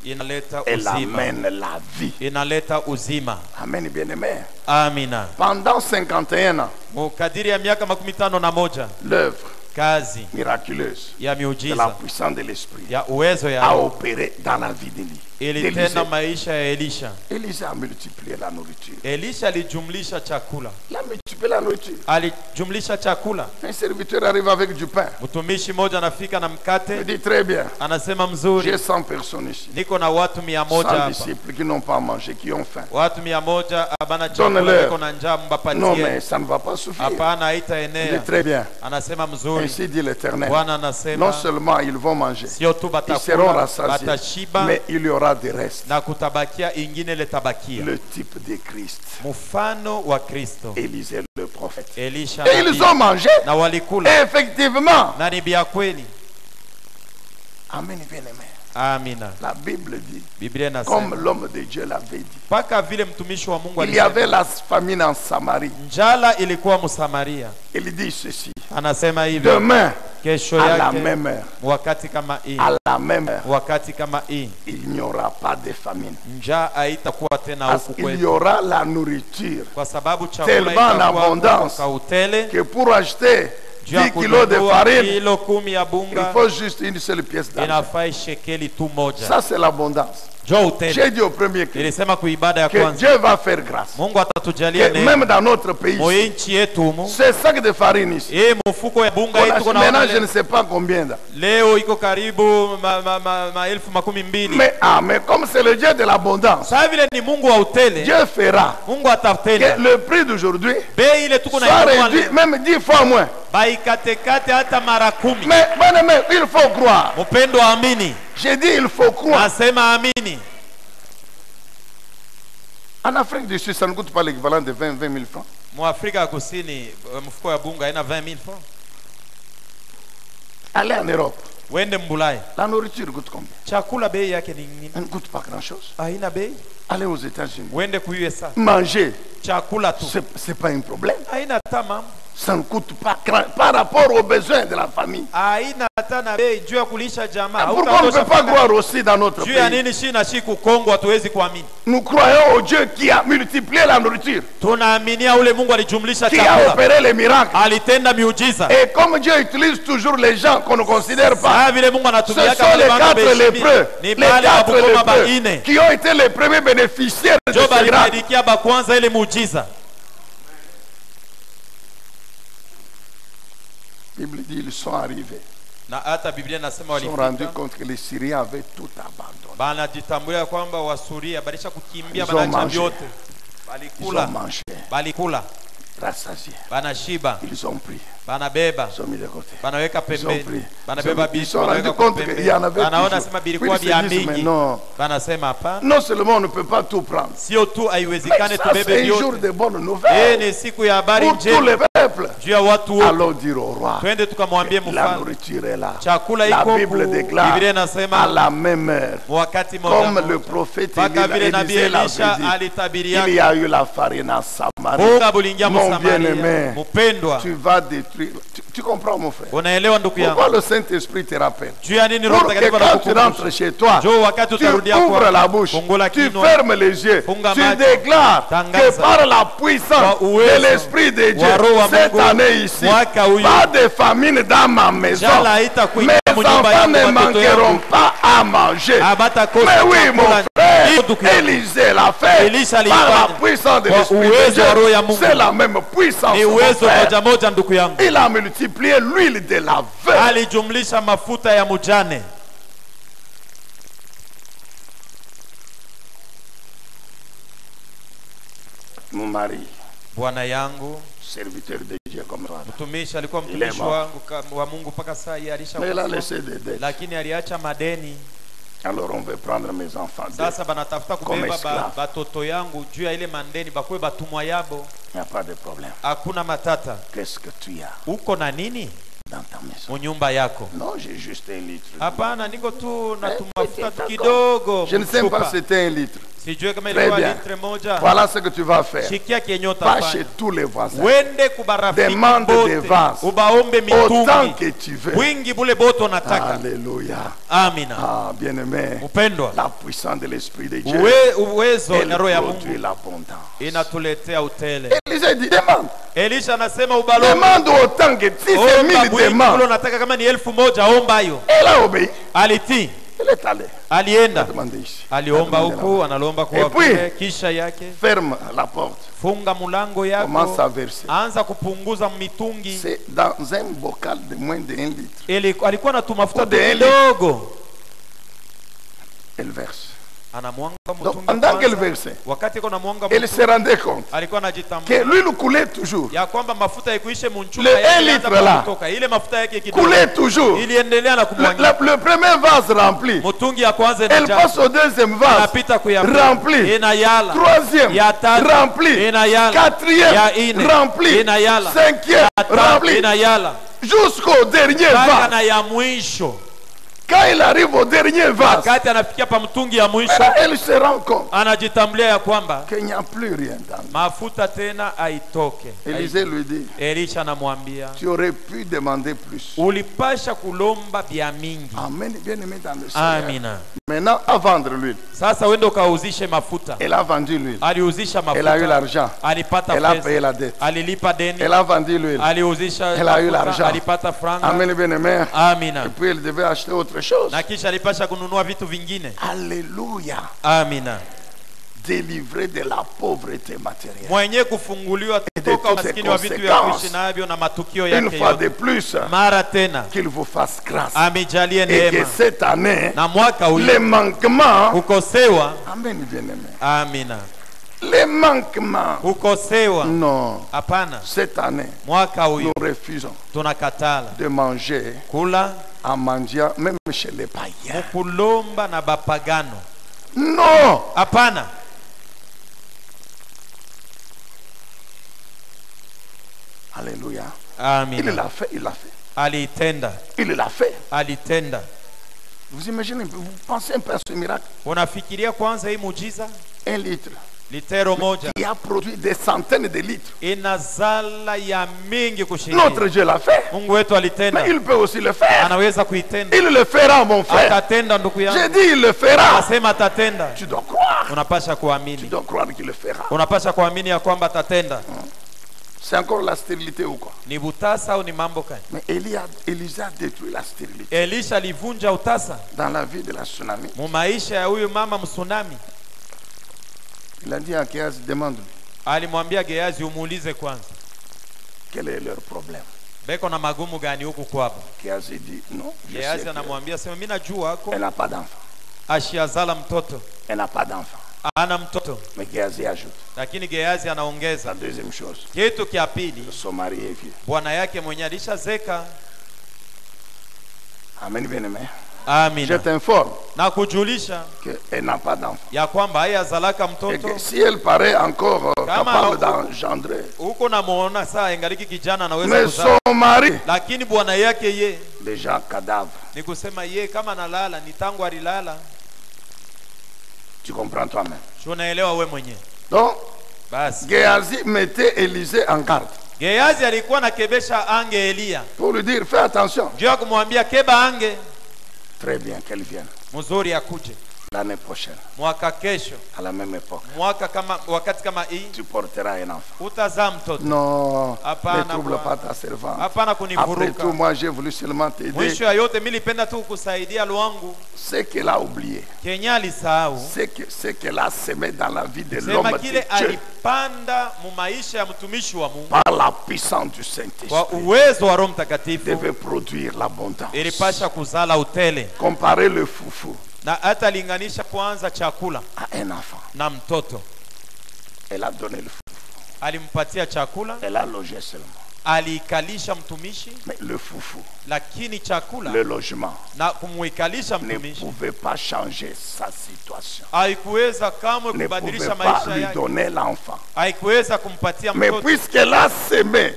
vie. Inaleta Elle uzima. amène la vie. Inaleta uzima. Amen, bien-aimé. Amina. Pendant 51 ans, Mukadiri ya miaka 51 l'œuvre kazi miraculeuse ya de la miujiza puissance de l'Esprit ya uwezo ya a roho opéré dans la vie d'Élie. ilitenda maisha ya Elisha. Élisée a multiplié la nourriture. Elisha alijumlisha chakula. Il a multiplié la nourriture. Alijumlisha chakula. Un serviteur arrive avec du pain. Mtumishi mmoja anafika na Il mkate, dit très bien. anasema mzuri, J'ai 100 personnes ici. niko na watu 100 100 hapa. disciples qui n'ont pas mangé, qui ont faim. Watu 100 abana Donne-leur. chakula, niko na njaa, Non, mbapatie. mais ça ne va pas suffire. Hapana, Il dit haitaenea. très bien. Anasema mzuri. Ainsi dit l'Éternel. Bwana Non anasema seulement ils vont manger, sio tu ils seront batakula, rassasiés, batashiba mais il y aura des restes. na kutabakia ingine letabakia. Le type de Christ. Mfano wa Kristo. Élisée le prophète. Elisha Et ils nabii. ont mangé. Na walikula. Et effectivement. Na ni bia kweli. Amen, bien-aimé. Amina. La Bible dit, Biblia comme inasema l'homme de Dieu l'avait dit, paka vile mtumishi wa Mungu il y avait la famine en Samarie. njala ilikuwa Msamaria. Il dit ceci, Anasema hivi, demain, kesho à la yake même heure, wakati kama hii, à la même heure, wakati kama hii il n'y aura pas de famine. njaa haitakuwa tena Parce huku qu'il y kwetu, aura la nourriture. kwa sababu chakula Tellement en itakuwa abondance kwa utele. Que pour acheter Juu ya 10 kilos de kununua farine, kilo 10 ya il bunga faut juste une seule pièce d'argent. inafai shekeli tu moja. Ça, c'est l'abondance. Jo utele. J'ai dit au premier que Nilisema kuibada ya kwanza Dieu va faire grâce. Mungu atatujalia Que neema. même dans notre pays, Moyo nchi yetu humu, ce sac de farine ici, mfuko ya bunga on yetu achète kuna maintenant, wale- je ne sais pas combien. leo iko karibu maelfu 12,000. Mais comme c'est le Dieu de l'abondance, Sasa vile ni Mungu wa utele, Dieu fera Mungu atafutela que le prix d'aujourd'hui bei ile tuko soit na réduit même 10 fois moins. baikatekate hata mara 10. Mais il faut croire. Mpendo amini, J'ai dit il faut croire. nasema amini. En Afrique du Sud, ça ne coûte pas l'équivalent de 20 000 francs. Mwafrika ya Kusini mfuko ya bunga ina 20,000 francs. Allez en Europe. Wende mbulai. La nourriture coûte combien? Chakula bei yake ni nini? Elle ne coûte pas grand-chose. Haina bei. Allez aux États-Unis. Wende ku USA. Manger. Chakula tu. C'est pas un problème. Haina tamam. Ça ne coûte pas par rapport aux besoins de la famille. Pourquoi on ne peut pas croire aussi dans notre pays? Nous croyons au Dieu qui a multiplié la nourriture, qui a opéré les miracles. Et comme Dieu utilise toujours les gens qu'on ne considère pas, ce sont les 4 lépreux, qui ont été les premiers bénéficiaires de ce miracle. La Bible dit ils sont arrivés. Ils sont rendus compte que les Syriens avaient tout abandonné. Ils ont mangé. Ils ont mangé. Rassasiés. Ils ont pris. Ils ont mis de côté. Ils ont pris. Ils sont rendus compte qu'il y en avait toujours. Puis ils se disent, mais non. Non seulement on ne peut pas tout prendre, mais ça c'est un jour de bonnes nouvelles pour tout le peuple. Allons dire au roi, la nourriture est là. La Bible déclare à la même heure, comme le prophète Élisée l'avait dit, il y a eu la farine à Samarie. Mon bien-aimé, tu vas détruire. Tu comprends, mon frère? Pourquoi le Saint-Esprit te rappelle? Pour que quand tu rentres chez toi, tu ouvres la bouche, tu fermes les yeux, tu déclares que par la puissance de l'Esprit de Dieu, cette année ici, pas de famine dans ma maison. Mes enfants ne manqueront pas à manger. Mais oui, mon frère, Élisée l'a fait par la puissance de l'Esprit de Dieu. C'est la même puissance. Il a multiplié l'huile de la veuve. Mon mari, serviteur de Dieu comme toi, il est mort. Mais il a laissé des dettes. Alors on veut prendre mes enfants comme esclaves. Il n'y a pas de problème. Qu'est-ce que tu as dans ta maison? Non, j'ai juste 1 litre. Je ne sais pas si c'était 1 litre. Très bien. Voilà ce que tu vas faire. Va chez tous les voisins. Demande des vases. Autant que tu veux. Alléluia. Ah, bien-aimé. La puissance de l'Esprit de Dieu. Elle produit l'abondance. Élisée dit, demande. Demande autant que si c'est 1000 demandes. Elle a obéi. Elle est allée. Et puis ferme la porte. Commence à verser. C'est dans un bocal de moins de 1 litre. Elle verse. Donc, pendant qu'elle versait, elle se rendait compte que l'huile coulait toujours. Le 1 litre là coulait toujours. Le premier vase rempli, elle passe au deuxième vase rempli, troisième rempli, quatrième rempli, cinquième rempli, jusqu'au dernier vase. Quand il arrive au dernier vase, elle se rend compte qu'il n'y a plus rien dans lui. Élisée lui dit, tu aurais pu demander plus. Amen, bien-aimé dans le Seigneur. Maintenant, à vendre l'huile. Elle a vendu l'huile. Elle a eu l'argent. Elle a payé la dette. Elle a vendu l'huile. Elle a eu l'argent. Amen, bien-aimé. Et puis elle devait acheter autre chose. Alléluia. Amina. Délivré de la pauvreté matérielle. Et de toutes ses conséquences. Une fois de plus, qu'il vous fasse grâce. Et que cette année, les manquements, amen, bien-aimé. Amina. Les manquements, non. Cette année, nous refusons de manger en mendiant, même chez les païens. Non. Alléluia. Amen. Il l'a fait, il l'a fait. Alitenda. Il l'a fait. Alitenda. Vous imaginez, vous pensez un peu à ce miracle. Unafikiria kwanza hii muujiza? 1 litre. Litero moja. Il a produit des centaines de litres. Inazala ya mingi kushindia. Notre Dieu l'a fait. Mungu wetu alitenda. Mais il peut aussi le faire. Anaweza kuitenda. Il le fera, mon frère. Atatenda ndugu yangu. J'ai dit il le fera. Anasema atatenda. Tu dois croire. Unapasha kuamini. Tu dois croire qu'il le fera. Unapasha kuamini ya kwamba atatenda. C'est encore la stérilité ou quoi? Ni butasa au ni mambo gani? Mais Élisée a détruit la stérilité. Elisha alivunja utasa dans la vie de la tsunami. Mu maisha ya huyu mama mtsunami. Il a dit à Géhazi, demande-lui. Alimwambia Gehazi umuulize kwanza. Quel est leur problème? Beko na magumu gani huku kwabo? Géhazi dit non. Gehazi anamwambia sema mimi najua hako. Elle n'a pas d'enfant. Ashiazala mtoto. Elle n'a pas d'enfant. Ana mtoto. Mais Géhazi ajoute. Lakini Gehazi anaongeza. La deuxième chose. Kitu kia pili. Son mari est vieux. Bwana yake mwenye alishazeka. Amen, bien-aimé. Amen. Je t'informe na kujulisha qu'elle n'a pas d'enfant. Ya kwamba hayazalaka mtoto. Et que si elle paraît encore capable d'engendrer. Uko namuona saa ingaliki kijana anaweza mais kuzaa. Son mari. Lakini bwana yake ye. Déjà cadavre. Ni kusema ye kama nalala ni tangu alilala. Tu comprends toi-même. Unaelewa wewe mwenyewe. Donc, basi Géhazi mettait Élisée en garde. Gehazi alikuwa nakebesha ange Elia. Pour lui dire fais attention. Ndio kumwambia keba ange. Très bien qu'elle vienne. Mzuri akuje. L'année prochaine. Mwaka kesho. À la même époque. Mwaka kama wakati kama hii. Tu porteras un enfant. Utazaa mtoto. Non. Ne trouble pas ta servante. Hapana kunivuruka. Après tout, moi j'ai voulu seulement t'aider. Mwisho ya yote mimi nilipenda tu kusaidia lwangu. Ce qu'elle a oublié. Kenya alisahau. Ce qu'elle a semé dans la vie de l'homme de Dieu. Alipanda mu maisha ya mtumishi wa Mungu. Par la puissance du Saint-Esprit. Kwa uwezo wa Roho Mtakatifu. Devait produire l'abondance. Ilipasha kuzala utele. Comparer le foufou. Na hata linganisha kwanza chakula à un enfant. Na mtoto. Elle a donné le foufou. Alimpatia chakula. Elle a logé seulement. Alikalisha mtumishi. Mais le foufou. Lakini chakula. Le logement. Na kumwikalisha mtumishi. Ne pouvait pas changer sa situation. Haikuweza kamwe kubadilisha maisha yake. Ne pouvait pas lui donner l'enfant. Haikuweza kumpatia mtoto. Mais puisqu'elle a semé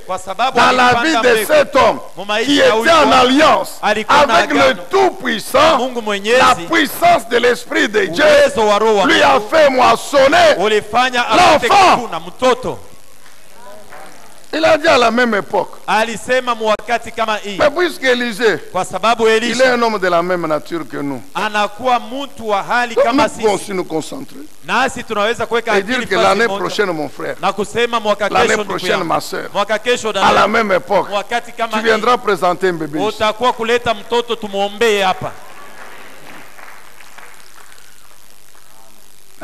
dans la vie de cet homme qui était en alliance avec le Tout-Puissant, la puissance de l'Esprit de Dieu lui a fait moissonner l'enfant. Il a dit à la même époque. Mais puisque Élisée, il est un homme de la même nature que nous. Nous pouvons aussi nous concentrer. Et dire que l'année prochaine, mon frère, l'année prochaine, ma soeur, à la même époque, tu viendras présenter un bébé.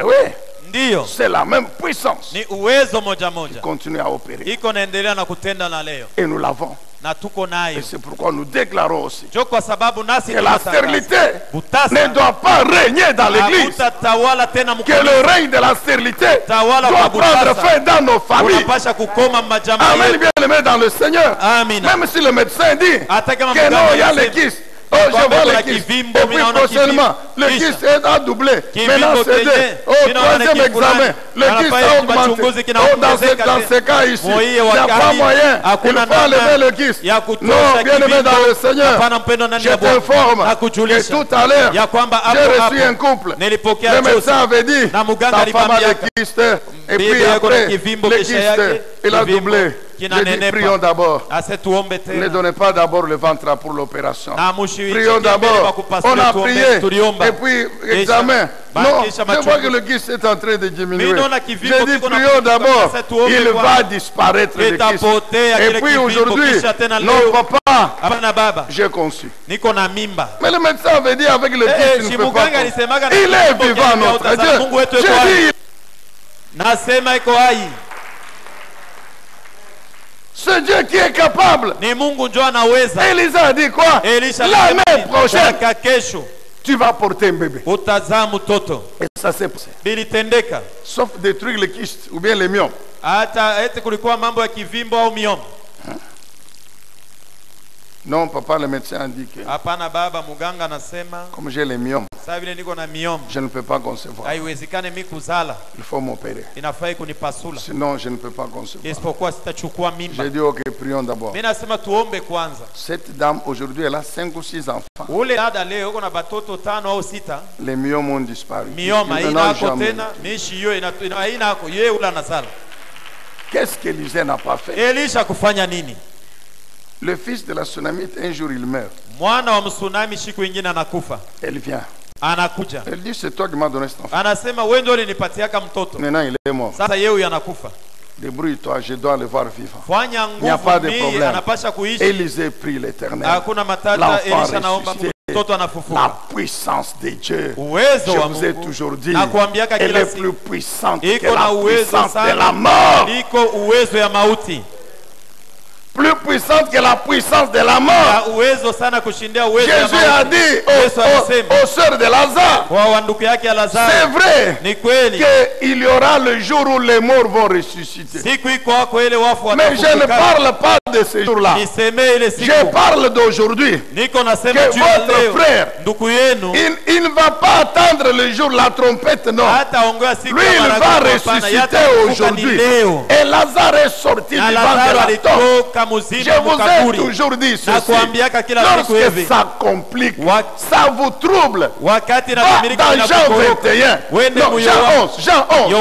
Oui. C'est la même puissance qui continue à opérer. Et nous l'avons. Et c'est pourquoi nous déclarons aussi que la stérilité ne doit pas régner dans l'église. Que le règne de la stérilité doit prendre fin dans nos familles. Amen, bien-aimés dans le Seigneur. Même si le médecin dit que non, il y a les kystes. Oh, je vois le kyste. Et puis prochainement, le kyste a doublé. Maintenant, c'est au troisième examen. Le kyste a augmenté. Oh, dans ce cas ici, il n'y a pas moyen. Il faut enlever le kyste. Non, bien-aimé dans le Seigneur, je t'informe que tout à l'heure, j'ai reçu un couple. Le médecin avait dit, ta femme a le kyste. Et puis après, le kyste, il a doublé. J'ai dit, prions d'abord. Ne donnez pas d'abord le ventre pour l'opération. Prions d'abord. On a prié. Et puis, examen. Non, je vois que le kyste est en train de diminuer. J'ai dit, prions d'abord. Il va disparaître le kyste. Et puis aujourd'hui, non, papa, j'ai conçu. Mais le médecin avait dit avec le kyste, il ne peut pas. Il est vivant, notre Dieu. J'ai dit, ce Dieu qui est capable. Élisée a dit quoi? L'année prochaine, tu vas porter un bébé. Et ça s'est passé. Sauf détruire les kystes ou bien les myomes. Non, papa, le médecin a dit que comme j'ai les myomes, Je ne peux pas concevoir. Il faut m'opérer. Sinon, je ne peux pas concevoir. J'ai dit, ok, prions d'abord. Cette dame, aujourd'hui, elle a 5 ou 6 enfants. Les myomes ont disparu. Qu'est-ce qu'Élisée n'a pas fait? Le fils de la Sunamite, un jour, il meurt. Elle vient. Elle dit, c'est toi qui m'as donné cet enfant. Maintenant, il est mort. Débrouille-toi, je dois le voir vivant. Il n'y a pas de problème. Élisée prie l'Éternel. L'enfant ressuscité. La puissance de Dieu. Je vous ai toujours dit, elle est plus puissante que la puissance de la mort. Plus puissante que la puissance de la mort. Jésus a dit aux sœurs de Lazare, c'est vrai qu'il y aura le jour où les morts vont ressusciter. Mais je ne parle pas de ce jour-là. Je parle d'aujourd'hui. Que votre frère, il ne va pas attendre le jour de la trompette, non. Lui, il va ressusciter aujourd'hui. Et Lazare est sorti du ventre de la tombe. Je vous ai toujours dit ceci. Lorsque ça complique, ça vous trouble. Va dans Jean 21, non, Jean 11.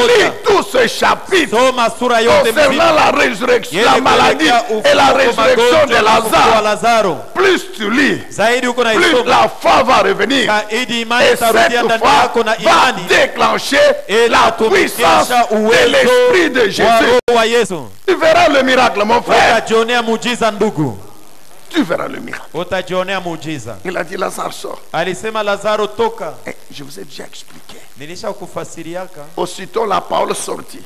Lis tout ce chapitre concernant la résurrection, la maladie et la résurrection de Lazare. Plus tu lis, plus la foi va revenir. Et cette foi va déclencher la puissance de l'Esprit de Jésus. Tu verras le miracle, mon frère. Tu verras le miracle. Il a dit, Lazare sort. Et je vous ai déjà expliqué. Aussitôt la parole sortit.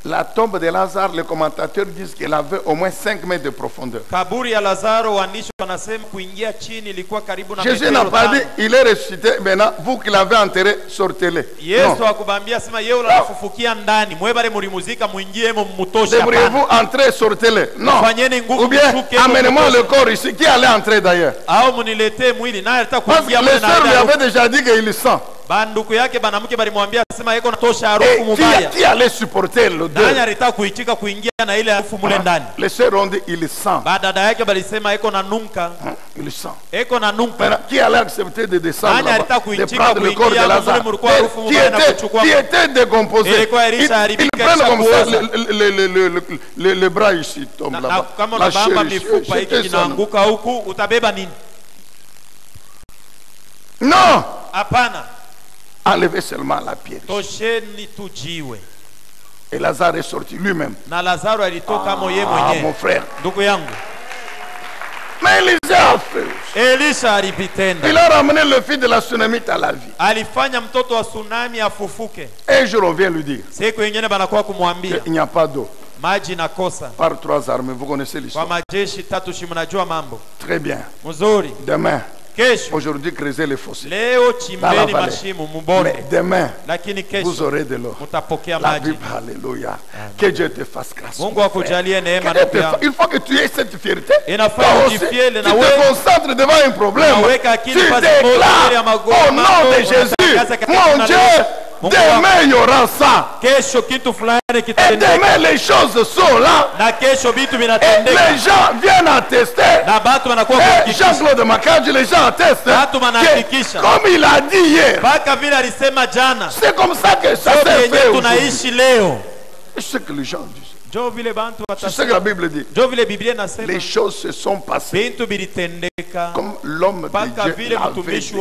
La tombe de Lazare, les commentateurs disent qu'elle avait au moins 5 mètres de profondeur. Jésus n'a pas dit, il est ressuscité, maintenant, vous qui l'avez enterré, sortez-le. Débrouillez-vous, entrez, sortez-le. Non. Ou bien, amenez-moi le corps ici. Qui allait entrer d'ailleurs? Parce que les sœurs lui avaient déjà dit qu'il sent. Et qui allait supporter l'odeur? Les sœurs ont dit il sent. Il sent. Qui allait accepter de descendre là-bas, de prendre le corps de Lazare qui était décomposé? Ils prennent comme ça le bras ici tombe là-bas, la chair ici. Non. Enlevez seulement la pierre. Et Lazare est sorti lui-même. Mon frère. Mais Élisée a fait. Il a ramené le fils de la Sunamite à la vie. Un jour on vient lui dire il n'y a pas d'eau. Par 3 armées, vous connaissez l'histoire. Très bien. Demain. Aujourd'hui, creusez les fossés dans la vallée. Mais demain, vous aurez de l'eau. La Bible, alléluia. Que Dieu te fasse grâce. Il faut que tu aies cette fierté. Tu te concentres devant un problème. Tu déclares au nom de Jésus, mon Dieu, demain il y aura ça. Et demain les choses sont là. Et les gens viennent attester. Et Jean-Claude Makadji, les gens attestent que, comme il a dit hier, c'est comme ça que ça s'est fait aujourd'hui. C'est ce que les gens disent. C'est ce que la Bible dit. Les choses se sont passées comme l'homme de Dieu l'avait dit.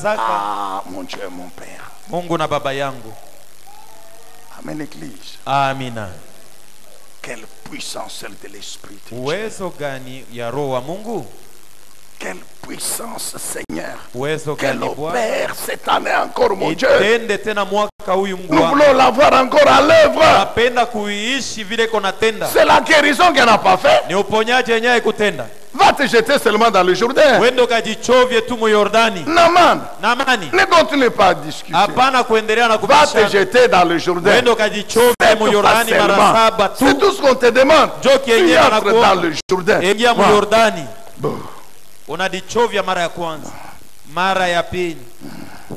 Ah, mon Dieu, mon Père. Amen, Église. Amina. Quelle puissance celle de l'Esprit de Dieu. Quelle puissance, Seigneur. Quelle opère cette année encore, mon Dieu. Nous voulons la voir encore à l'œuvre. C'est la guérison qu'elle n'a pas fait. Va te jeter seulement dans le Jourdain. Naman, ne continue pas à discuter. Va te jeter dans le Jourdain. C'est tout ce qu'on te demande. Tu entres dans le Jourdain. unadichovya mara ya kwanza, mara ya pili,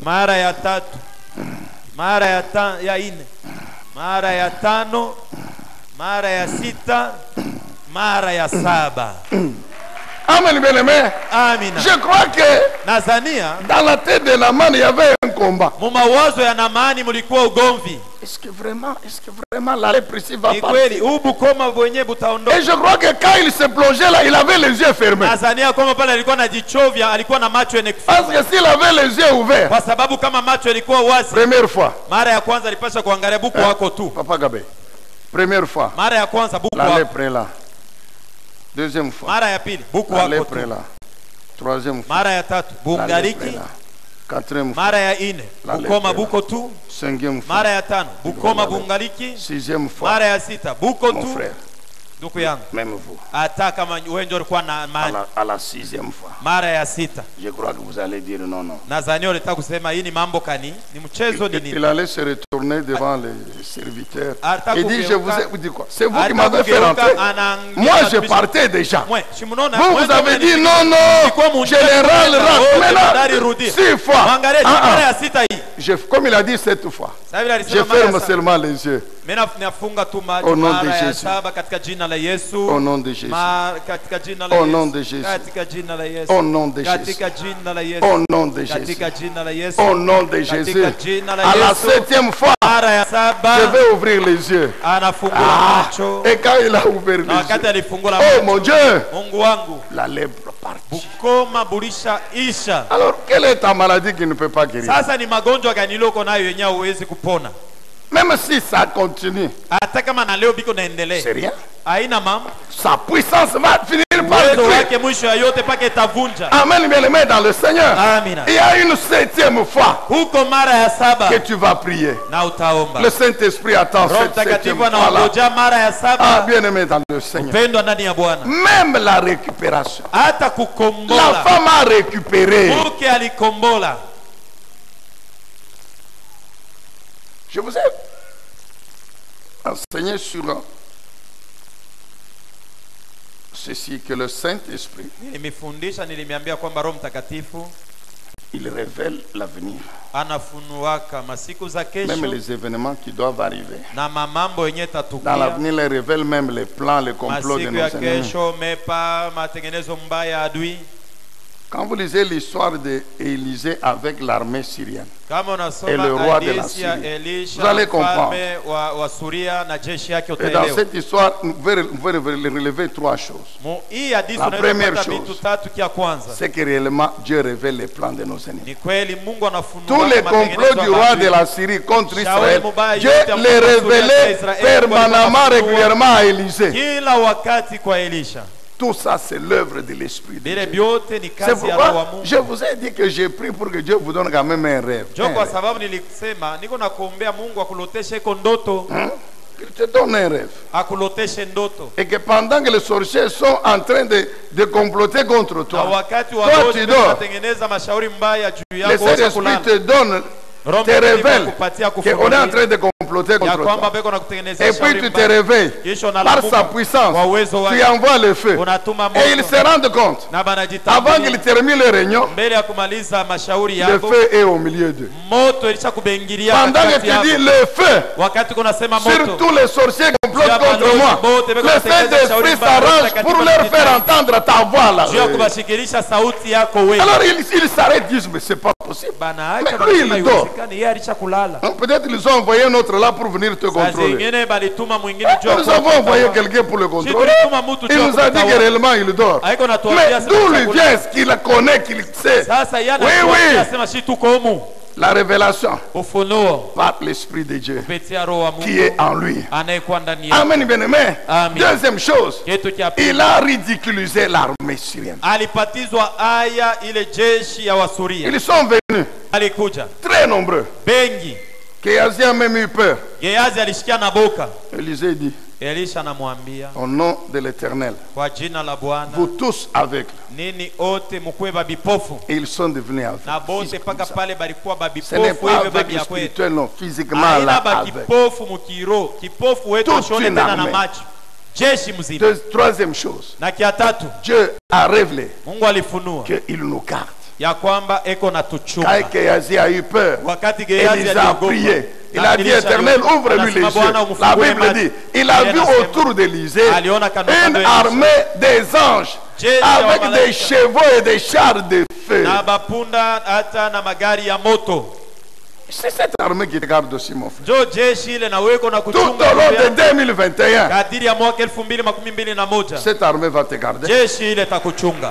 mara ya tatu, mara ya ine, mara ya tano, mara ya sita, mara ya saba. Amen, bien-aimé. Amina. Je crois que Nazania, dans la tête de Naaman, il y avait un combat. Mumawazo ya Naamani mulikuwa ugomvi. Est-ce que vraiment la lèpre ici va partir? Et je crois que quand il se plongeait là, il avait les yeux fermés. Parce que s'il avait les yeux ouverts, première fois, Papa Gabé, première fois, la lèpre est là. Deuxième fois, la lèpre est là. Troisième fois, la lèpre est là. Quatrième fois, la lèpre est là. Cinquième fois, sixième fois, mon frère, même vous, à la sixième fois, je crois que vous allez dire non, non. Il allait se retourner devant les serviteurs et dit, je vous ai dit quoi? C'est vous qui m'avez fait rentrer. Moi, je partais déjà. Vous avez dit non, non, général Rat. Maintenant, 6 fois. Comme il a dit 7 fois, je ferme seulement les yeux. Au nom de Jésus. Au nom de Jésus. Au nom de Jésus. Au nom de Jésus. Au nom de Jésus. Au nom de Jésus. À la 7e fois, je vais ouvrir les yeux. Et quand il a ouvert les yeux, oh mon Dieu, la lèpre partit. Alors, quelle est ta maladie qui ne peut pas guérir? Même si ça continue, c'est rien. Sa puissance va finir par détruire. Amen, bien-aimé dans le Seigneur. Il y a une 7e fois que tu vas prier. Le Saint-Esprit attend cette 7e fois-là. Ah, bien-aimé dans le Seigneur. Même la récupération. La femme a récupéré. Je vous ai enseigné sur ceci, que le Saint-Esprit, il révèle l'avenir. Même les événements qui doivent arriver. Dans l'avenir, il révèle même les plans, les complots de nos ennemis. Quand vous lisez l'histoire d'Élisée avec l'armée syrienne et le roi de la Syrie, vous allez comprendre. Et dans cette histoire, vous pouvez relever 3 choses. La première chose, c'est que réellement Dieu révèle les plans de nos ennemis. Tous les complots du roi de la Syrie contre Israël, Dieu les révélait permanemment, régulièrement à Élisée. Tout ça, c'est l'œuvre de l'Esprit de Dieu. C'est pourquoi je vous ai dit que j'ai prié pour que Dieu vous donne quand même un rêve. Qu'il te donne un rêve. Et que pendant que les sorciers sont en train de comploter contre toi, toi tu dors. Le Saint-Esprit te donne, te révèle qu'on est en train de comploter contre toi. Et puis tu te réveilles par sa puissance. Tu envoies le feu. Et ils se rendent compte. Avant qu'ils terminent le réunion, le feu est au milieu d'eux. Pendant que tu dis le feu sur tous les sorciers qui complotent contre moi, le Saint-Esprit s'arrange pour leur faire entendre ta voix là. Alors ils s'arrêtent, disent mais c'est pas possible. Mais lui il dort. Peut-être ils ont envoyé un autre là pour venir te contrôler. Nous avons envoyé quelqu'un pour le contrôler. Il nous a dit que réellement il dort. Mais d'où lui vient ce qu'il connaît, qu'il sait? Oui, oui. La révélation par l'Esprit de Dieu qui est en lui. Amen, bien-aimé. Deuxième chose, il a ridiculisé l'armée syrienne. Ils sont venus très nombreux. Géhazi a même eu peur. Élisée dit, au nom de l'Éternel, vous tous aveugles. Et ils sont devenus aveugles. Ce n'est pas aveugle spirituel, non, physiquement là, aveugle. Toute une armée Troisième chose, Dieu a révélé qu'il nous garde. Quand Géasi a eu peur, il a prié. Il a dit, Éternel, ouvre-lui les yeux. La Bible dit, il a vu autour d'Élysée une armée des anges avec des chevaux et des chars de feu. C'est cette armée qui te garde aussi, mon frère. Tout au long de 2021, cette armée va te garder.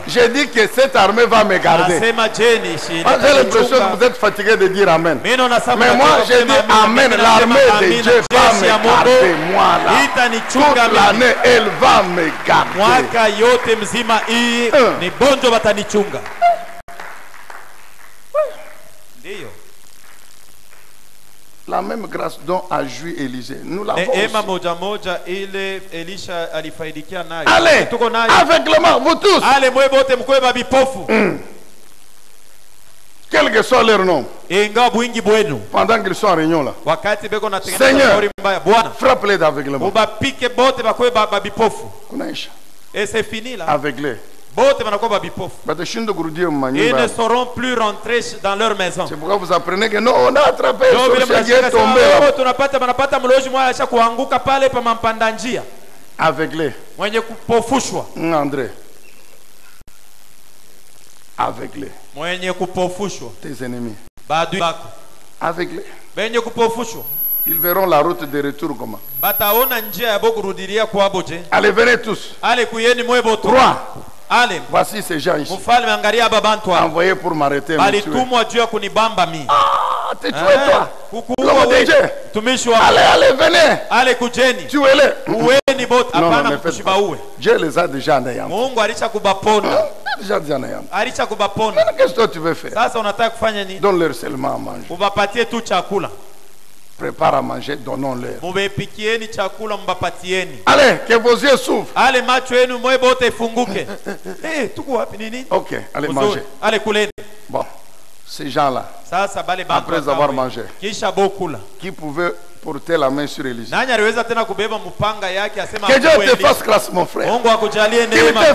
J'ai dit que cette armée va me garder. J'ai l'impression que vous êtes fatigué de dire Amen. Mais moi, j'ai dit Amen. L'armée de Dieu va me garder. Moi, là. Toute l'année, elle va me garder. La même grâce dont a joui Élisée, nous l'avons aussi. Allez, aveuglement, vous tous. Quel que soit leur nom, pendant qu'ils sont en réunion là, Seigneur, frappe-les d'aveuglement. Et c'est fini là. Aveuglés. Ils ne sauront plus rentrer dans leur maison. C'est pourquoi vous apprenez que non, on a attrapé un sorcier qui est tombé là. Aveuglé. André. Aveuglé. Tes ennemis. Aveuglé. Ils verront la route de retour comment. Allez, venez tous. 3. Voici ces gens ici. Envoyés pour m'arrêter. Ah, t'es tué toi. Allez, venez. Tuez-les. Non, ne faites pas. Dieu les a déjà anéantis. Qu'est-ce que tu veux faire? Donne-leur seulement à manger. Prépare à manger, donnons-leur. Allez, que vos yeux s'ouvrent. Ok, allez manger. Bon, ces gens-là, après avoir mangé, qui pouvaient porter la main sur Élisée. Que Dieu te fasse grâce, mon frère. Qu'il te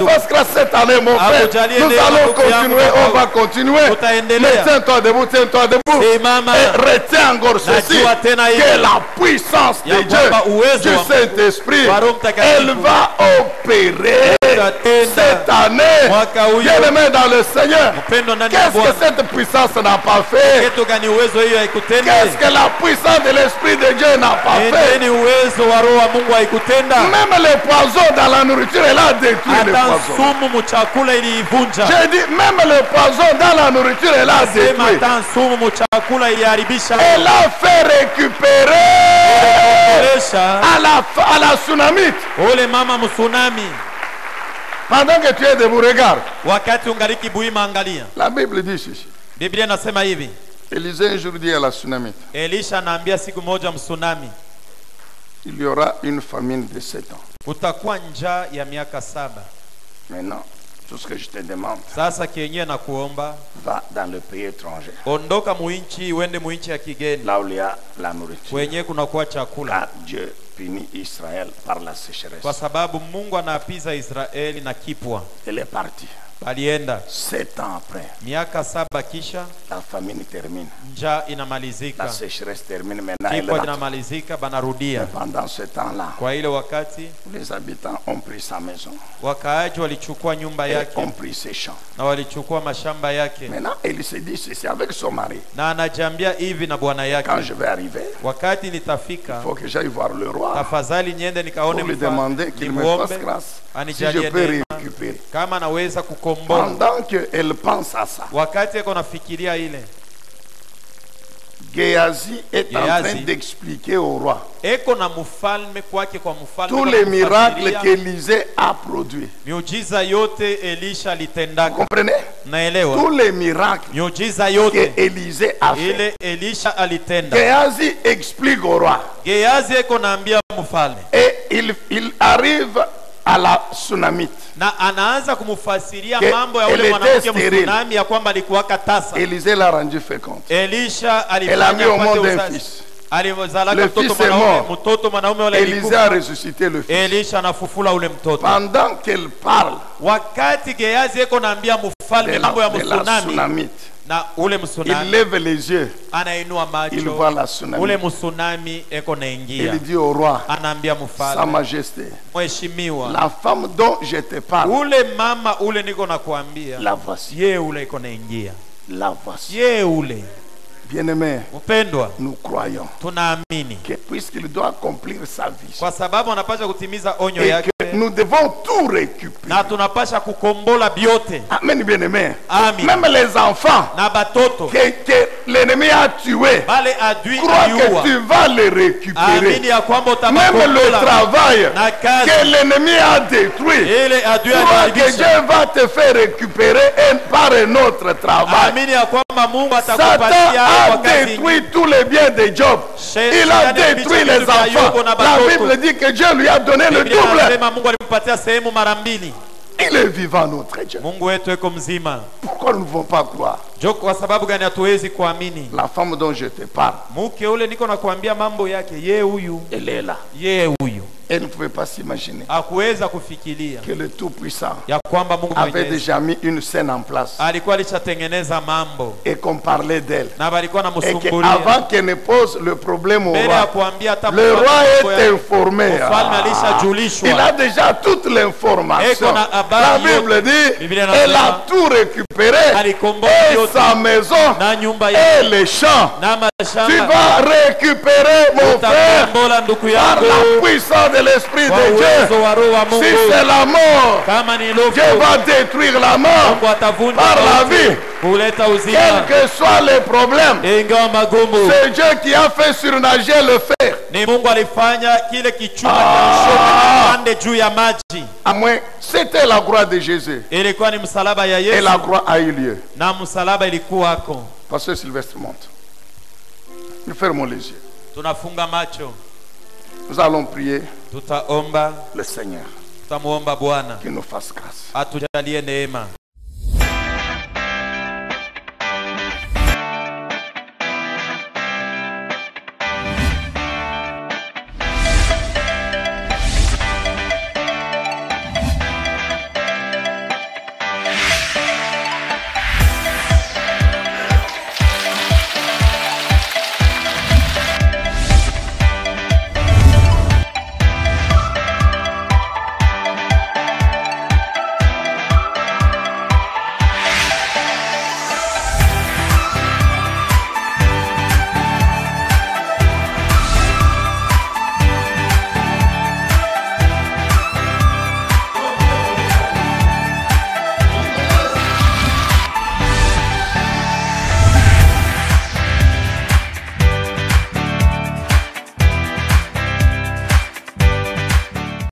fasse grâce cette année, mon frère. Nous allons continuer, on va continuer. Mais tiens-toi debout, et retiens encore ceci, que la puissance de Dieu, du Saint-Esprit, elle va opérer cette année. Bien-aimé dans le Seigneur, qu'est-ce que cette puissance n'a pas fait? Qu'est-ce que la puissance de l'Esprit de Dieu n'a pas fait? Même les poisons dans la nourriture, elle a détruit les poisons. J'ai dit, même les poisons dans la nourriture, elle a détruit. Elle a fait récupérer à la tsunamite. Pendant que tu es debout, regarde. La Bible dit ceci. Élisée un jour dit à la tsunamite, il y aura une famine de 7 ans. Maintenant, tout ce que je te demande, va dans le pays étranger. Là où il y a la nourriture. Car Dieu punit Israël par la sécheresse. Elle est partie. 7 ans après, la famine termine. La sécheresse termine. Maintenant elle est là. Pendant ce temps-là, les habitants ont pris sa maison et ont pris ses champs. Maintenant elle se dit c'est avec son mari. Quand je vais arriver, il faut que j'aille voir le roi pour lui demander qu'il me fasse grâce si je peux récupérer. Pendant qu'elle pense à ça, Géasi est en train d'expliquer au roi tous les miracles qu'Élisée a produits. Vous comprenez? Tous les miracles qu'Élisée a fait. Géasi explique au roi. Et il arrive à la tsunamite. Élisée l'a rendu féconde. Elle a mis au monde un fils. Le fils est mort. Élisée a ressuscité le fils. Pendant qu'elle parle de la tsunamite, il lève les yeux. Il voit la tsunami. Il dit au roi, Sa Majesté, la femme dont je te parle, la voici. La voici. Bien-aimé, nous croyons que puisqu'il doit accomplir sa vie, et que nous devons tout récupérer. Amen, bien-aimé. Même les enfants que l'ennemi a tués, crois que tu vas les récupérer. Même le travail que l'ennemi a détruit, crois que Dieu va te faire récupérer par un autre travail. Satan a détruit tous les biens de Job. Il a détruit les enfants. La Bible dit que Dieu lui a donné le double. Il est vivant, notre Dieu. Pourquoi nous ne pouvons pas croire? La femme dont je te parle, elle est là. Elle ne pouvait pas s'imaginer que le Tout-Puissant avait déjà mis une scène en place et qu'on parlait d'elle. Et qu'avant qu'elle ne pose le problème au roi, le roi est informé. Il a déjà toute l'information. La Bible dit, elle a tout récupéré, et sa maison, et les champs. Tu vas récupérer, mon frère, par la puissance de l'Esprit de Dieu. Si c'est la mort, Dieu va détruire la mort par la vie. Quels que soient les problèmes, c'est Dieu qui a fait surnager le fer. À moins, c'était la gloire de Jésus. Et la gloire a eu lieu. Pasteur Sylvestre monte. Nous fermons les yeux. Nous allons prier le Seigneur qui nous fasse grâce.